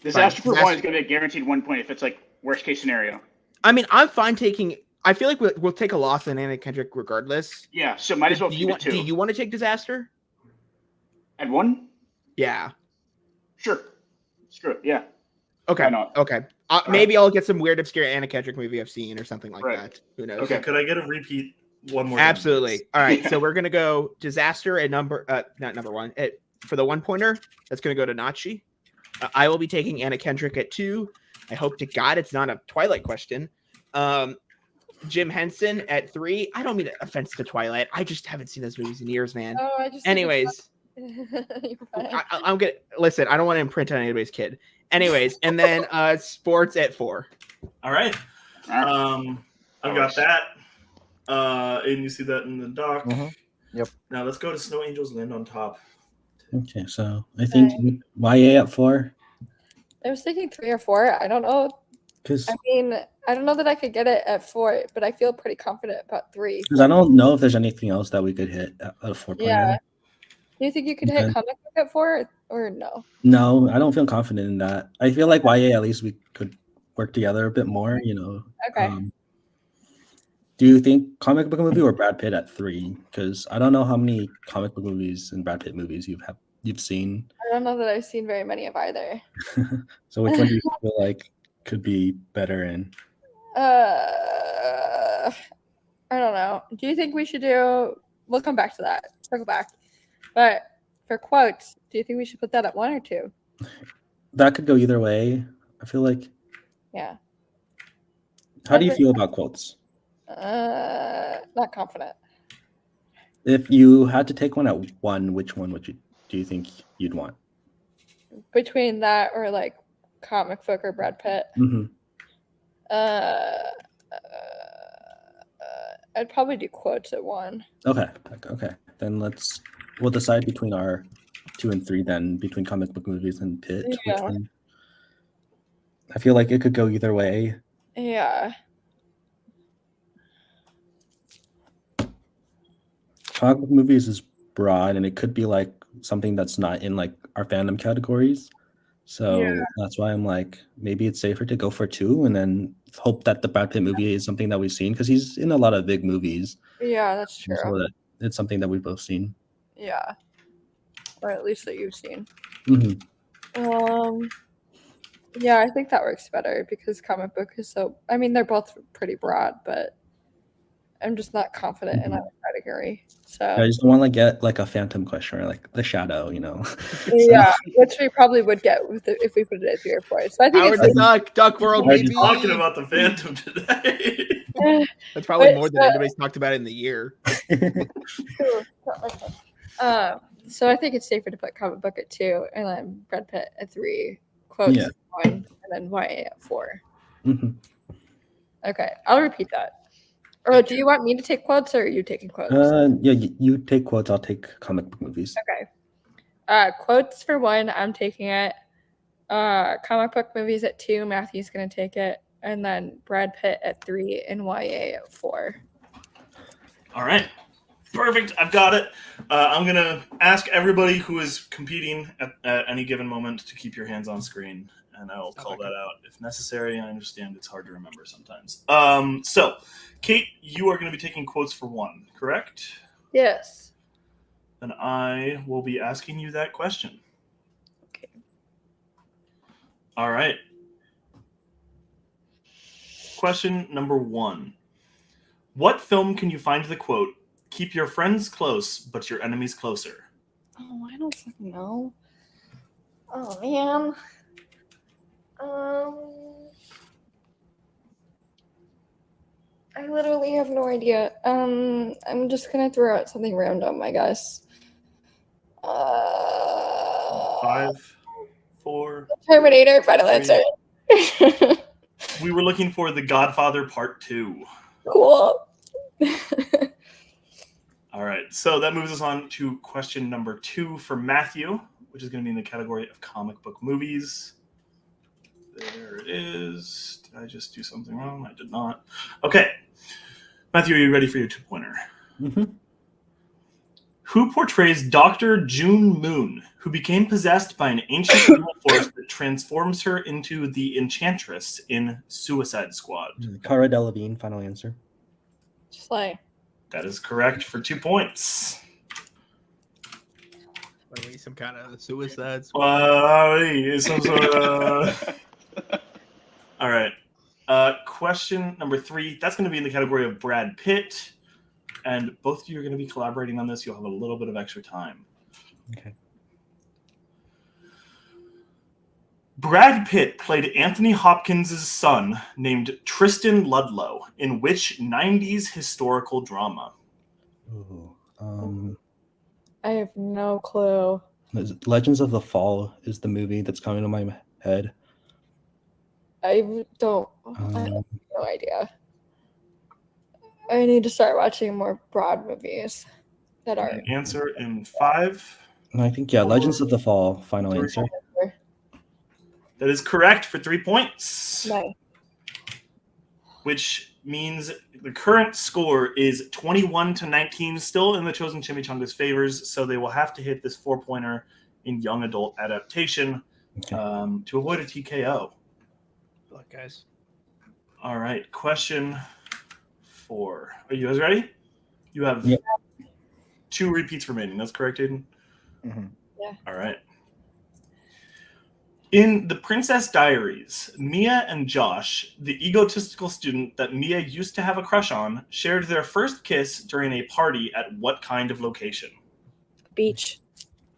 Disaster for 1 Disaster- is going to be a guaranteed 1 point if it's like worst case scenario. I mean, I'm fine taking. I feel like we'll take a loss in Anna Kendrick regardless. Yeah, so might as well Do keep you it want? 2. Do you want to take Disaster? At 1? Yeah. Sure. Screw it. Yeah. Okay. Why not? Okay. Maybe I'll get some weird obscure Anna Kendrick movie I've seen or something like Right. that. Who knows? Okay. Could I get a repeat one more time, Absolutely. please? All right. Yeah. So we're gonna go Disaster at not number 1. For the 1 pointer, that's gonna go to Nachi. I will be taking Anna Kendrick at 2. I hope to God it's not a Twilight question. Jim Henson at 3. I don't mean offense to Twilight. I just haven't seen those movies in years, man. Oh, I just. Anyways, You're fine. I'm gonna listen. I don't want to imprint on anybody's kid. Anyways, and then sports at 4. All right. All right. I've got that. And you see that in the doc. Mhm. Yep. Now let's go to Snow Angels Land on Top. Okay, so I think YA at 4 I was thinking 3 or 4. I don't know. because I mean, I don't know that I could get it at 4, but I feel pretty confident about 3. I don't know if there's anything else that we could hit at a 4 Yeah. Do you think you could hit Okay. comic book at 4 or no? No, I don't feel confident in that. I feel like YA at least we could work together a bit more, Okay. Do you think comic book movie or Brad Pitt at 3? Because I don't know how many comic book movies and Brad Pitt movies you've seen. I don't know that I've seen very many of either. So which one do you feel like could be better in? I don't know. Do you think we should do? We'll come back to that. Circle back. But for quotes, do you think we should put that at 1 or 2? That could go either way. I feel like. Yeah. How do you feel about quotes? Not confident. If you had to take one at 1, which one do you think you'd want? Between that or like comic book or Brad Pitt. Mm-hmm. I'd probably do quotes at 1. Okay. Then we'll decide between our 2 and 3 then, between comic book movies and Pitt. Which Yeah. one? I feel like it could go either way. Yeah. Comic book movies is broad and it could be like something that's not in like our fandom categories. So Yeah. that's why I'm like, maybe it's safer to go for 2 and then hope that the Brad Pitt movie is something that we've seen because he's in a lot of big movies. Yeah, that's true. So that it's something that we've both seen. Yeah. Or at least that you've seen. Mm-hmm. Yeah, I think that works better because comic book is so. I mean, they're both pretty broad, but I'm just not confident in either category. So I just don't want to get like a phantom question or like the shadow, yeah, which we probably would get if we put it at 3 or 4. So I think Howard it's the Duck World, Howard the baby. Talking about the Phantom today. That's probably But- more than anybody's talked about in the year. So I think it's safer to put comic book at 2 and then Brad Pitt at 3, quotes Yeah. at 1, and then YA at 4. Mhm. Okay, I'll repeat that. Or do you want me to take quotes or are you taking quotes? Yeah, you take quotes, I'll take comic book movies. Okay. Quotes for 1, I'm taking it. Comic book movies at 2, Matthew's gonna take it, and then Brad Pitt at 3 and YA at 4. All right. Perfect. I've got it. I'm going to ask everybody who is competing at any given moment to keep your hands on screen, and I will call that out if necessary. I understand it's hard to remember sometimes. So, Kate, you are going to be taking quotes for 1, correct? Yes. Then I will be asking you that question. Okay. All right. Question number 1. What film can you find the quote, "Keep your friends close, but your enemies closer"? Oh, I don't fucking know. Oh man. I literally have no idea. I'm just gonna throw out something random, I guess. 5, 4. Terminator, final Three. answer. We were looking for The Godfather Part 2. Cool. All right, so that moves us on to question number 2 for Matthew, which is going to be in the category of comic book movies. There it is. Did I just do something wrong? I did not. Okay. Matthew, are you ready for your 2-pointer? Mm-hmm. Who portrays Dr. June Moon, who became possessed by an ancient evil force that transforms her into the Enchantress in Suicide Squad? Cara Delevingne, final answer. Slay. That is correct for 2 points. Some kind of Suicide Some sort of... All right. Question number 3. That's going to be in the category of Brad Pitt. And both of you are going to be collaborating on this. You'll have a little bit of extra time. Okay. Brad Pitt played Anthony Hopkins' son named Tristan Ludlow in which 90s historical drama? Ooh, I have no clue. Legends of the Fall is the movie that's coming to my head. I have no idea. I need to start watching more broad movies that are. An answer in 5. I think, Legends of the Fall, final answer. That is correct for 3 points. Nice. Which means the current score is 21-19, still in the Chosen Chimichangas' favors, so they will have to hit this 4-pointer in young adult adaptation to avoid a TKO. Good luck, guys. All right, question 4. Are you guys ready? You have 2 repeats remaining. That's correct, Aiden? Mm-hmm. Yeah. All right. In The Princess Diaries, Mia and Josh, the egotistical student that Mia used to have a crush on, shared their first kiss during a party at what kind of location? Beach.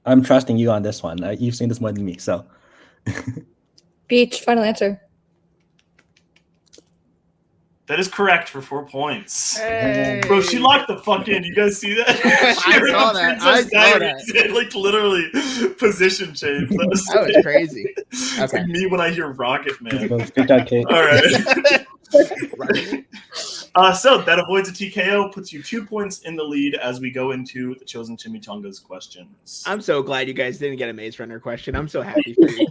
I'm trusting you on this one. You've seen this more than me, so. Beach. Final answer. That is correct for 4 points. Hey. Bro, she locked the fuck in. You guys see that? I saw that. I saw that. It, like, literally position change. That was crazy. It's Okay. like me when I hear Rocket Man. Good job, Kate. All right. So that avoids a TKO, puts you 2 points in the lead as we go into the Chosen Chimichangas questions. I'm so glad you guys didn't get a Maze Runner question. I'm so happy for you.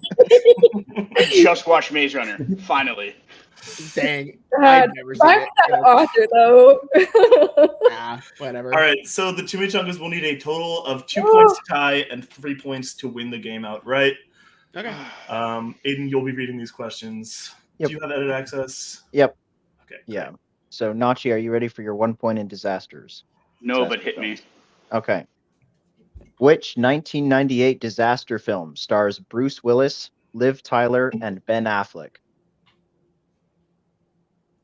I just watched Maze Runner. Finally. Dang. God, I've never seen back it. that author though. Whatever. All right, so the Chimichangas will need a total of 2 points to tie and 3 points to win the game outright. Okay. Aiden, you'll be reading these questions. Yep. Do you have edit access? Yep. Okay. Yeah. So, Nachi, are you ready for your 1 point in disasters? No, but hit me. Okay. Which 1998 disaster film stars Bruce Willis, Liv Tyler, and Ben Affleck?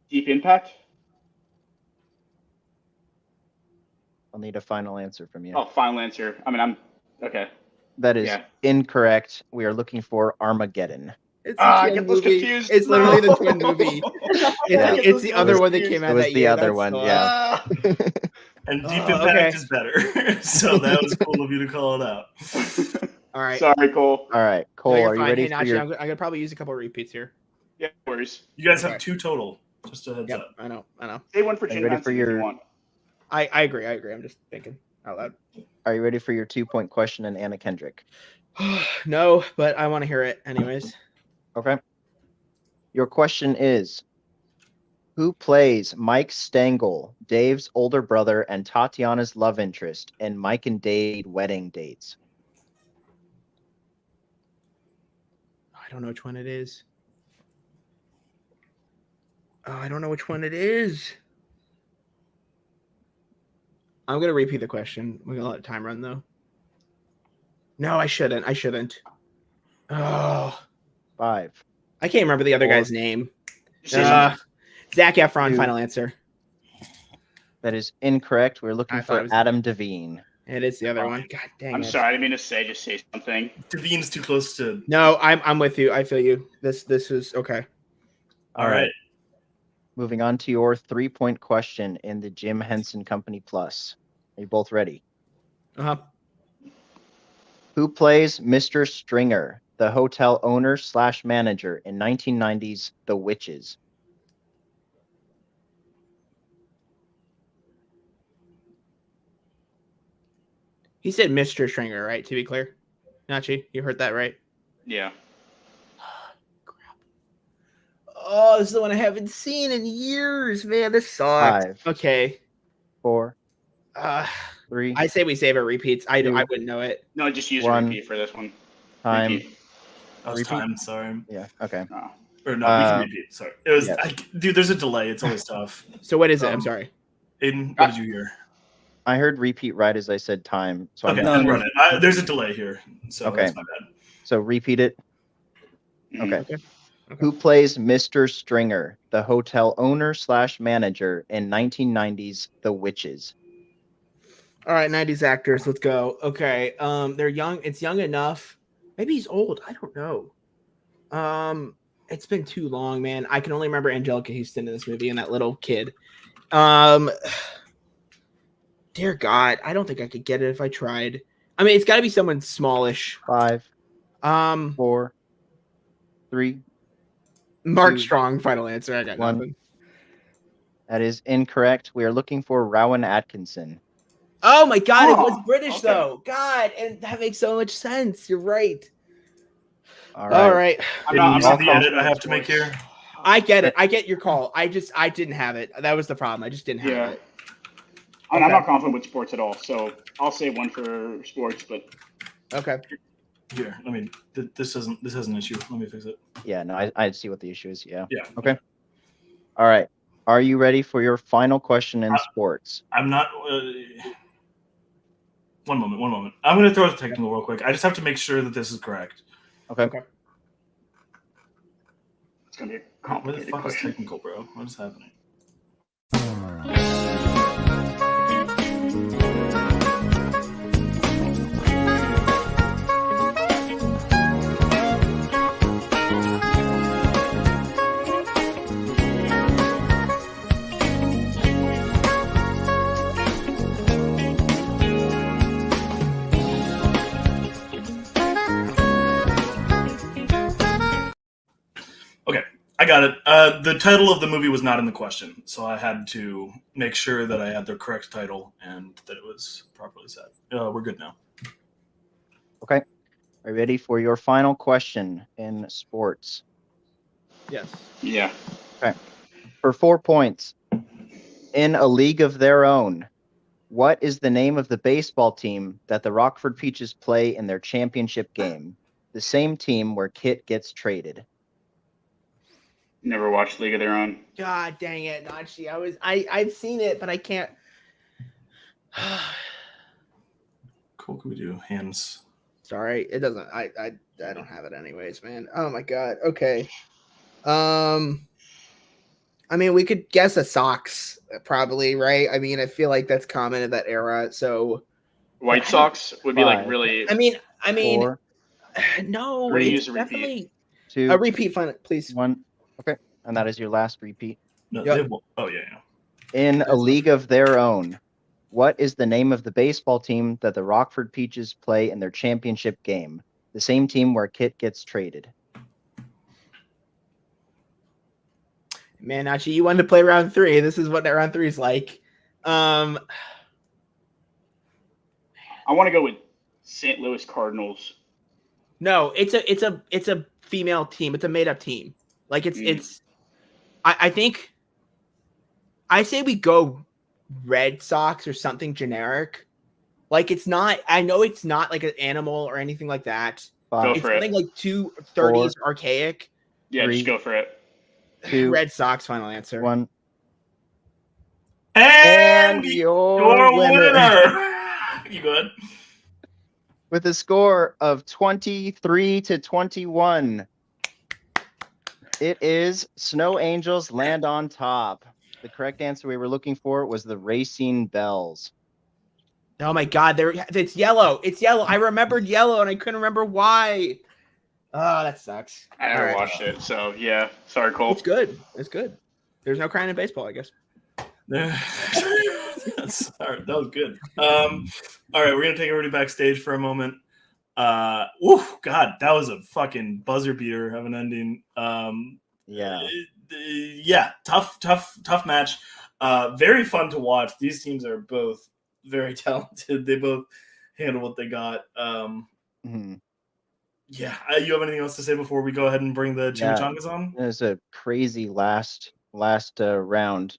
Deep Impact? I'll need a final answer from you. Oh, final answer. I mean, I'm okay. That is Yeah. incorrect. We are looking for Armageddon. It's I get those confused. It's literally the No. twin movie. Yeah. It's the other one that came out It was that the year. other That's one, so- yeah. And Deep Oh, Impact okay. is better. So that was cool of you to call it out. All right. Sorry, Cole. All right, Cole, No, you're are you fine. ready Hey, for Nachi, your... I'm gonna probably use a couple of repeats here. Yeah, no worries. You guys have Okay. 2 total. Just a heads Yep. up. I know. Say one for Are you Jim ready Henson for if your- you want. I agree. I'm just thinking out loud. Are you ready for your 2-point question in Anna Kendrick? No, but I want to hear it anyways. Okay. Your question is, who plays Mike Stengel, Dave's older brother and Tatiana's love interest in Mike and Dade Wedding Dates? I don't know which one it is. Oh, I don't know which one it is. I'm gonna repeat the question. We're gonna let time run though. No, I shouldn't. Oh, 5. I can't remember the other 4. guy's name. Say Zac Efron. 2. Final answer. That is incorrect. We're looking I thought it for was- Adam Devine. It is the other one. God dang I'm it. sorry, I didn't mean to say. Just say something. Devine's too close to. No, I'm with you. I feel you. This is okay. All right. Moving on to your 3-point question in the Jim Henson Company Plus. Are you both ready? Uh-huh. Who plays Mr. Stringer, the hotel owner / manager in 1990's The Witches? He said Mr. Stringer, right? To be clear, Nachi, you heard that right? Yeah. Oh, this is the one I haven't seen in years, man. This sucks. 5, Okay. 4, Uh, 3, I say we save our repeats. I Two. wouldn't know it. No, just use One. repeat for this one. time. Repeat. That was Repeat. time. Sorry. Yeah. Okay. Oh. Or no, we can Uh, repeat. Sorry. It was, yeah. dude. There's a delay. It's always tough. So what is it? I'm Um, sorry. Aiden, what did you hear? I heard repeat right as I said time. So Okay, I'm then No, run it. There's a delay here, so Okay. that's my bad. so repeat it. Mhm. Okay. Who plays Mr. Stringer, the hotel owner / manager in 1990s The Witches? All right, 90s actors. Let's go. Okay. They're young. It's young enough. Maybe he's old. I don't know. It's been too long, man. I can only remember Angelica Houston in this movie and that little kid. Dear God, I don't think I could get it if I tried. I mean, it's got to be someone smallish. 5, Um, 4, 3. Mark Two. Strong. Final answer. I got One. nothing. That is incorrect. We are looking for Rowan Atkinson. Oh my God, it was Oh, British okay. though. God, and that makes so much sense. You're right. All right. All right. I'm Aiden, not, you I'm see not the edit confident I have in to make sports. here? I get it. I get your call. I didn't have it. That was the problem. I just didn't have Yeah. it. I'm Okay. not confident with sports at all, so I'll say one for sports, but Okay. Here, I mean, this has an issue. Let me fix it. Yeah, no, I see what the issue is. Yeah. Yeah. Okay. All right. Are you ready for your final question in sports? I'm not. One moment. I'm going to throw the technical real quick. I just have to make sure that this is correct. Okay. Okay. it's going to be a Where the complicated fuck is question. technical, bro? What is happening? I got it. The title of the movie was not in the question, so I had to make sure that I had the correct title and that it was properly said. We're good now. Okay. Are you ready for your final question in sports? Yes. Yeah. For 4 points, in a league of their own, what is the name of the baseball team that the Rockford Peaches play in their championship game? The same team where Kit gets traded. Never watched League of Their Own. God dang it, Nachi. I've seen it, but I can't. Cool. Can we do hands? Sorry, it doesn't. I don't have it anyways, man. Oh my God. Okay. I mean, we could guess a Sox, probably, right? I mean, I feel like that's common in that era. So, White Sox would be like 5, really. I mean, 4, no, Three, it's use a repeat. definitely 2, a repeat. Fun, please. 1. Okay. And that is your last repeat. No, Yep. they won't. Oh yeah. In a league of their own, what is the name of the baseball team that the Rockford Peaches play in their championship game? The same team where Kit gets traded. Man, Nachi, you wanted to play round 3. This is what round 3 is like. I want to go with St. Louis Cardinals. No, it's a female team. It's a made up team. Like it's. I think. I say we go Red Sox or something generic. Like it's not. I know it's not like an animal or anything like that. 5, It's for it. something like 230s archaic. Yeah, 3, just go for it. 2, Red Sox. Final answer. 1. And your your winner. winner. You good? With a score of 23-21. It is Snow Angels land on top. The correct answer we were looking for was the Racing Bells. Oh my God! It's yellow. It's yellow. I remembered yellow and I couldn't remember why. Oh, that sucks. I never All right. watched it, so yeah. Sorry, Cole. It's good. It's good. There's no crying in baseball, I guess. Yes. All right, that was good. All right, we're gonna take everybody backstage for a moment. God, that was a fucking buzzer beater of an ending. Yeah. Tough match. Very fun to watch. These teams are both very talented. They both handle what they got. Mhm. Yeah, you have anything else to say before we go ahead and bring the Yeah. Chimichangas on? It was a crazy last round.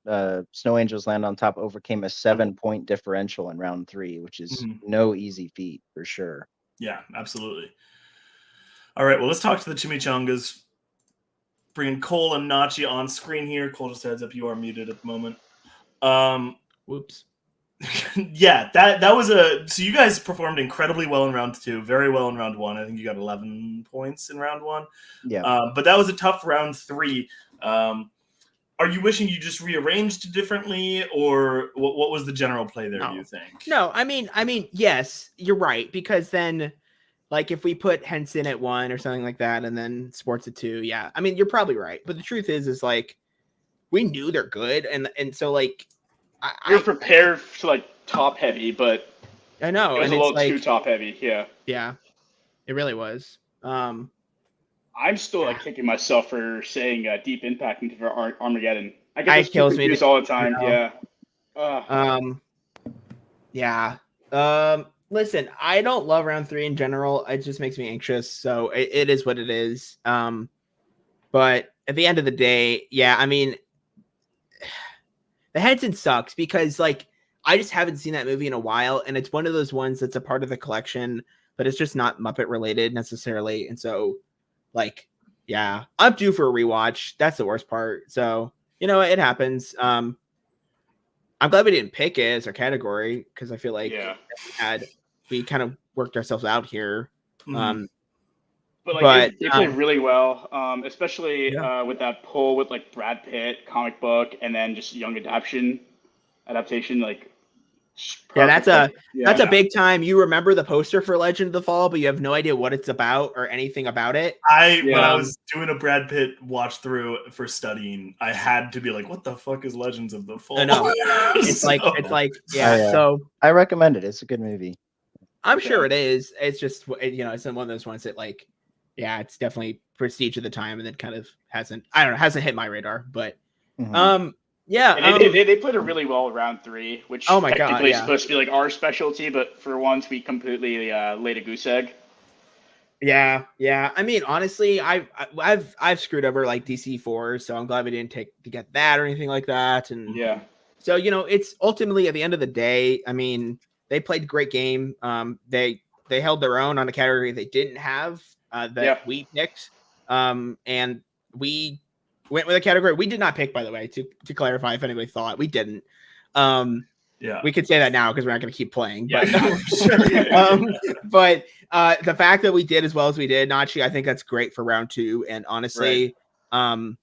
Snow Angels land on top, overcame a 7-point differential in round 3, which is no easy feat for sure. Yeah, absolutely. All right, well, let's talk to the Chimichangas. Bringing Cole and Nachi on screen here. Cole, just heads up, you are muted at the moment. Whoops. Yeah, that was so you guys performed incredibly well in round 2, very well in round 1. I think you got 11 points in round 1. Yeah. But that was a tough round 3. Are you wishing you just rearranged differently, or what was the general play there, do you think? No, I mean, yes, you're right, because then, like, if we put Henson at 1 or something like that, and then Sports at 2, yeah, I mean, you're probably right. But the truth is like, we knew they're good, and so like, We were prepared to like top heavy, but I know it was and a it's little like, too top heavy. Yeah, it really was. I'm still like kicking myself for saying Deep Impact into Armageddon. I get It those kills me confused all the time. know. Yeah. Listen, I don't love round 3 in general. It just makes me anxious. So it is what it is. But at the end of the day, yeah, I mean, the Henson sucks because like I just haven't seen that movie in a while, and it's one of those ones that's a part of the collection, but it's just not Muppet related necessarily. And so, like, yeah, I'm due for a rewatch. That's the worst part. So, you know, it happens. I'm glad we didn't pick it as our category because I feel like we kind of worked ourselves out here. But like they played really well, especially with that pull with like Brad Pitt, comic book, and then just young adaptation. Like, that's a big time. You remember the poster for Legend of the Fall, but you have no idea what it's about or anything about it. When I was doing a Brad Pitt watch through for studying, I had to be like, "What the fuck is Legends of the Fall?" I know. It's like So I recommend it. It's a good movie. I'm sure it is. It's just, you know, it's one of those ones that like, yeah, it's definitely prestige of the time, and it kind of hasn't hit my radar, but they played it really well round 3, which oh my god, is supposed to be like our specialty, but for once we completely laid a goose egg. Yeah. I mean, honestly, I've screwed over like DC4, so I'm glad we didn't get that or anything like that. And so you know, it's ultimately at the end of the day, I mean, they played a great game. They held their own on a category they didn't have that we picked, and we went with a category we did not pick, by the way, to clarify if anybody thought we didn't. We could say that now because we're not going to keep playing. But, but the fact that we did as well as we did, Nachi, I think that's great for round 2. And honestly, I'm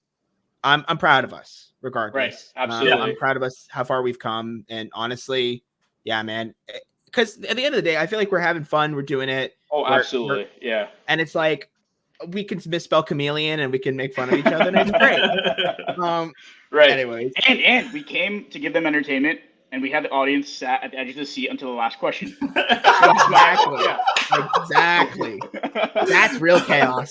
proud of us regardless. Right. Absolutely. I'm proud of us, how far we've come. And honestly, yeah, man, because at the end of the day, I feel like we're having fun. We're doing it. Oh, absolutely. Yeah. And it's like, we can misspell chameleon and we can make fun of each other. And it's great. Right. Anyways. And we came to give them entertainment, and we had the audience sat at the edge of the seat until the last question. Exactly. That's real chaos.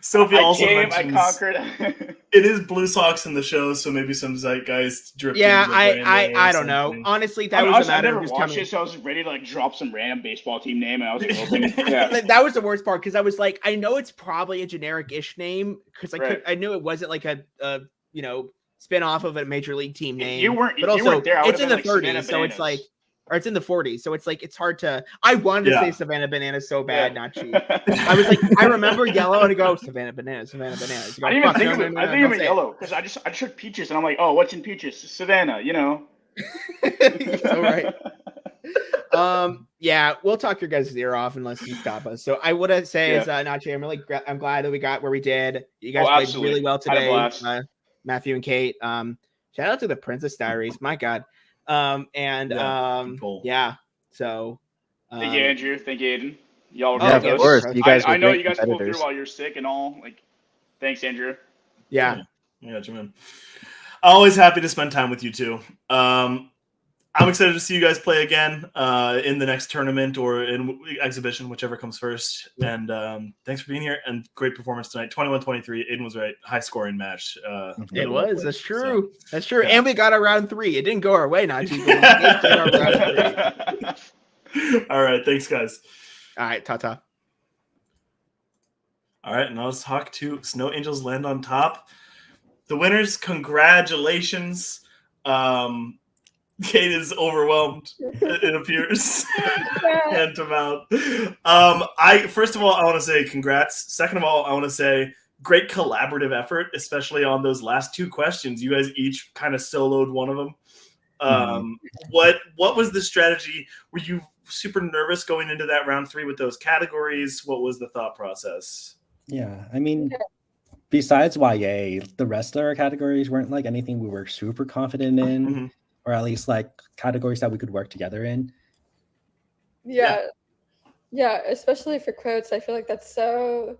Sophie also mentions I conquered. It is Blue Sox in the show, so maybe some zeitgeist dripped. Yeah, I don't know. Honestly, that was a matter I never of just watched it, so I was ready to like drop some random baseball team name, and I was hoping. That was the worst part because I was like, I know it's probably a generic-ish name because I knew it wasn't like a spin off of a major league team name. You weren't there. It's in the 30s, so it's like, or it's in the 40s, so it's like it's hard to. I wanted to say Savannah Bananas so bad, Nachi. I was like, I remember yellow and I go Savannah Bananas. I didn't even think of it yellow because I just heard peaches and I'm like, oh, what's in peaches? Savannah, you know. All right. Yeah, we'll talk your guys' ear off unless you stop us. So I would say is Nachi, I'm glad that we got where we did. You guys played really well today, Matthew and Kate. Shout out to the Princess Diaries. My God. So thank you, Andrew. Thank you, Aiden. Y'all were of course. You guys I know you guys pulled through while you're sick and all. Like, thanks, Andrew. Yeah, man. Always happy to spend time with you two. I'm excited to see you guys play again in the next tournament or in exhibition, whichever comes first. And thanks for being here and great performance tonight. 21-23. Aiden was right. High scoring match. It was. That's true. So, that's true. Yeah. And we got our round 3. It didn't go our way, Nachi. All right, thanks, guys. All right, ta-ta. All right, now let's talk to Snow Angels Land on Top. The winners, congratulations. Kate is overwhelmed, it appears. Hand to mouth. First of all, I want to say congrats. Second of all, I want to say great collaborative effort, especially on those last two questions. You guys each kind of soloed one of them. What was the strategy? Were you super nervous going into that round 3 with those categories? What was the thought process? Yeah, I mean, besides YA, the rest of our categories weren't like anything we were super confident in, or at least like categories that we could work together in. Yeah, especially for quotes. I feel like that's so,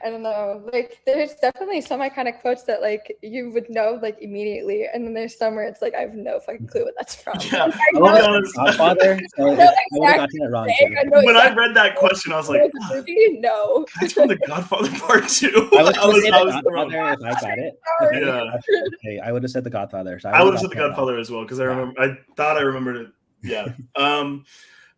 I don't know, like there's definitely some iconic quotes that like you would know like immediately, and then there's some where it's like I have no fucking clue what that's from. Yeah, Like, I'll be honest. Godfather, so I would have gotten it wrong too. When I read that question, I was like, no. That's from The Godfather Part 2. I was I The was thrown. Godfather if I got it. Yeah. Okay, I would have said The Godfather. So I would have said The Godfather as well because I remember. I thought I remembered it. Yeah.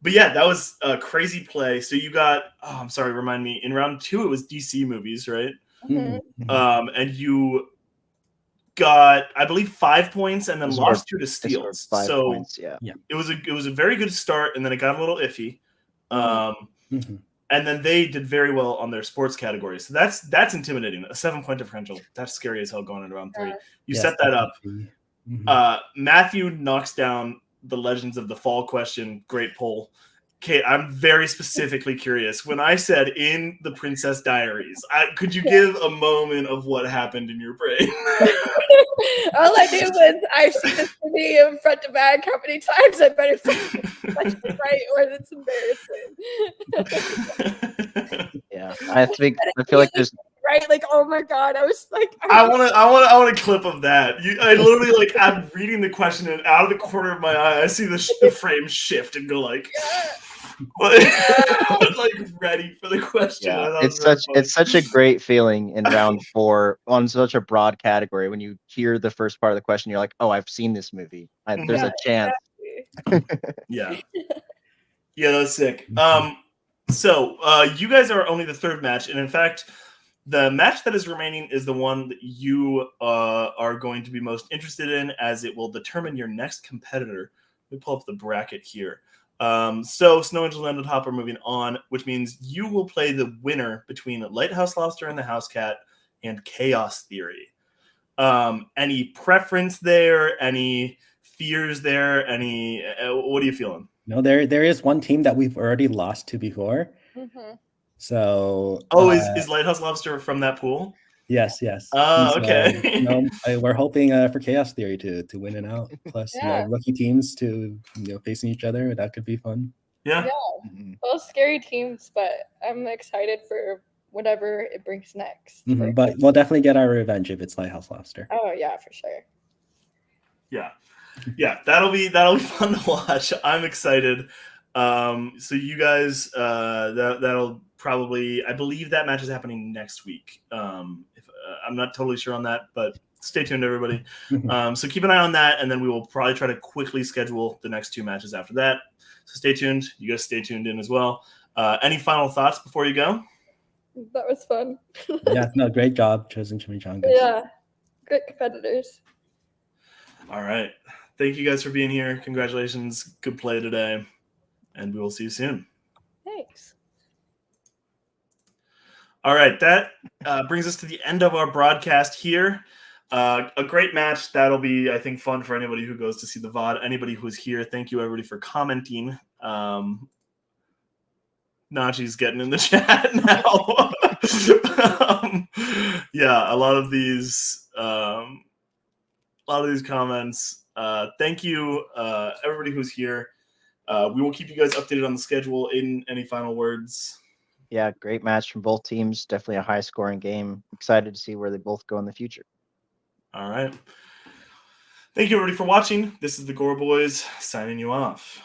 But yeah, that was a crazy play. So you got. Oh, I'm sorry. Remind me. In round 2, it was DC movies, right? And you got, I believe, 5 points and then lost 2 to steals. 5 so points, yeah. it was a very good start, and then it got a little iffy. And then they did very well on their sports category. So that's intimidating. A 7-point differential. That's scary as hell going into round 3. You set that up. Matthew knocks down the Legends of the Fall question. Great poll. Kate, I'm very specifically curious. When I said in the Princess Diaries, could you give a moment of what happened in your brain? All I knew was I've seen this movie in front to back. How many times I better finish it right, or it's embarrassing. Yeah, I feel like there's right. Like, oh my god, I was like, I want a clip of that. I literally like I'm reading the question and out of the corner of my eye, I see the frame shift and go like. Like ready for the question. Yeah, it's such a great feeling in round 4 on such a broad category when you hear the first part of the question. You're like, oh, I've seen this movie. There's a chance. Yeah, that was sick. So you guys are only the 3rd match, and in fact, the match that is remaining is the one that you are going to be most interested in, as it will determine your next competitor. Let me pull up the bracket here. So Snow Angels Land on Top are moving on, which means you will play the winner between Lighthouse Lobster and the House Cat and Chaos Theory. Any preference there? Any fears there? What are you feeling? No, there is one team that we've already lost to before. So is Lighthouse Lobster from that pool? Yes. Okay. We're hoping for Chaos Theory to win it out. Plus, rookie teams to facing each other. That could be fun. Yeah. Both scary teams, but I'm excited for whatever it brings next. But we'll definitely get our revenge if it's Lighthouse Lobster. Oh yeah, for sure. Yeah, that'll be fun to watch. I'm excited. So you guys, that'll probably, I believe that match is happening next week. I'm not totally sure on that, but stay tuned, everybody. So keep an eye on that, and then we will probably try to quickly schedule the next 2 matches after that. So stay tuned. You guys stay tuned in as well. Any final thoughts before you go? That was fun. Yeah, no, great job choosing Chimichangas. Yeah, great competitors. All right. Thank you guys for being here. Congratulations. Good play today. And we will see you soon. Thanks. All right. That brings us to the end of our broadcast here. A great match. That'll be, I think, fun for anybody who goes to see the VOD. Anybody who's here, thank you, everybody, for commenting. Nachi's getting in the chat now. Yeah, a lot of these comments. Thank you, everybody who's here. We will keep you guys updated on the schedule. In any final words? Yeah, great match from both teams. Definitely a high-scoring game. Excited to see where they both go in the future. All right. Thank you, everybody, for watching. This is the Gore Boys signing you off.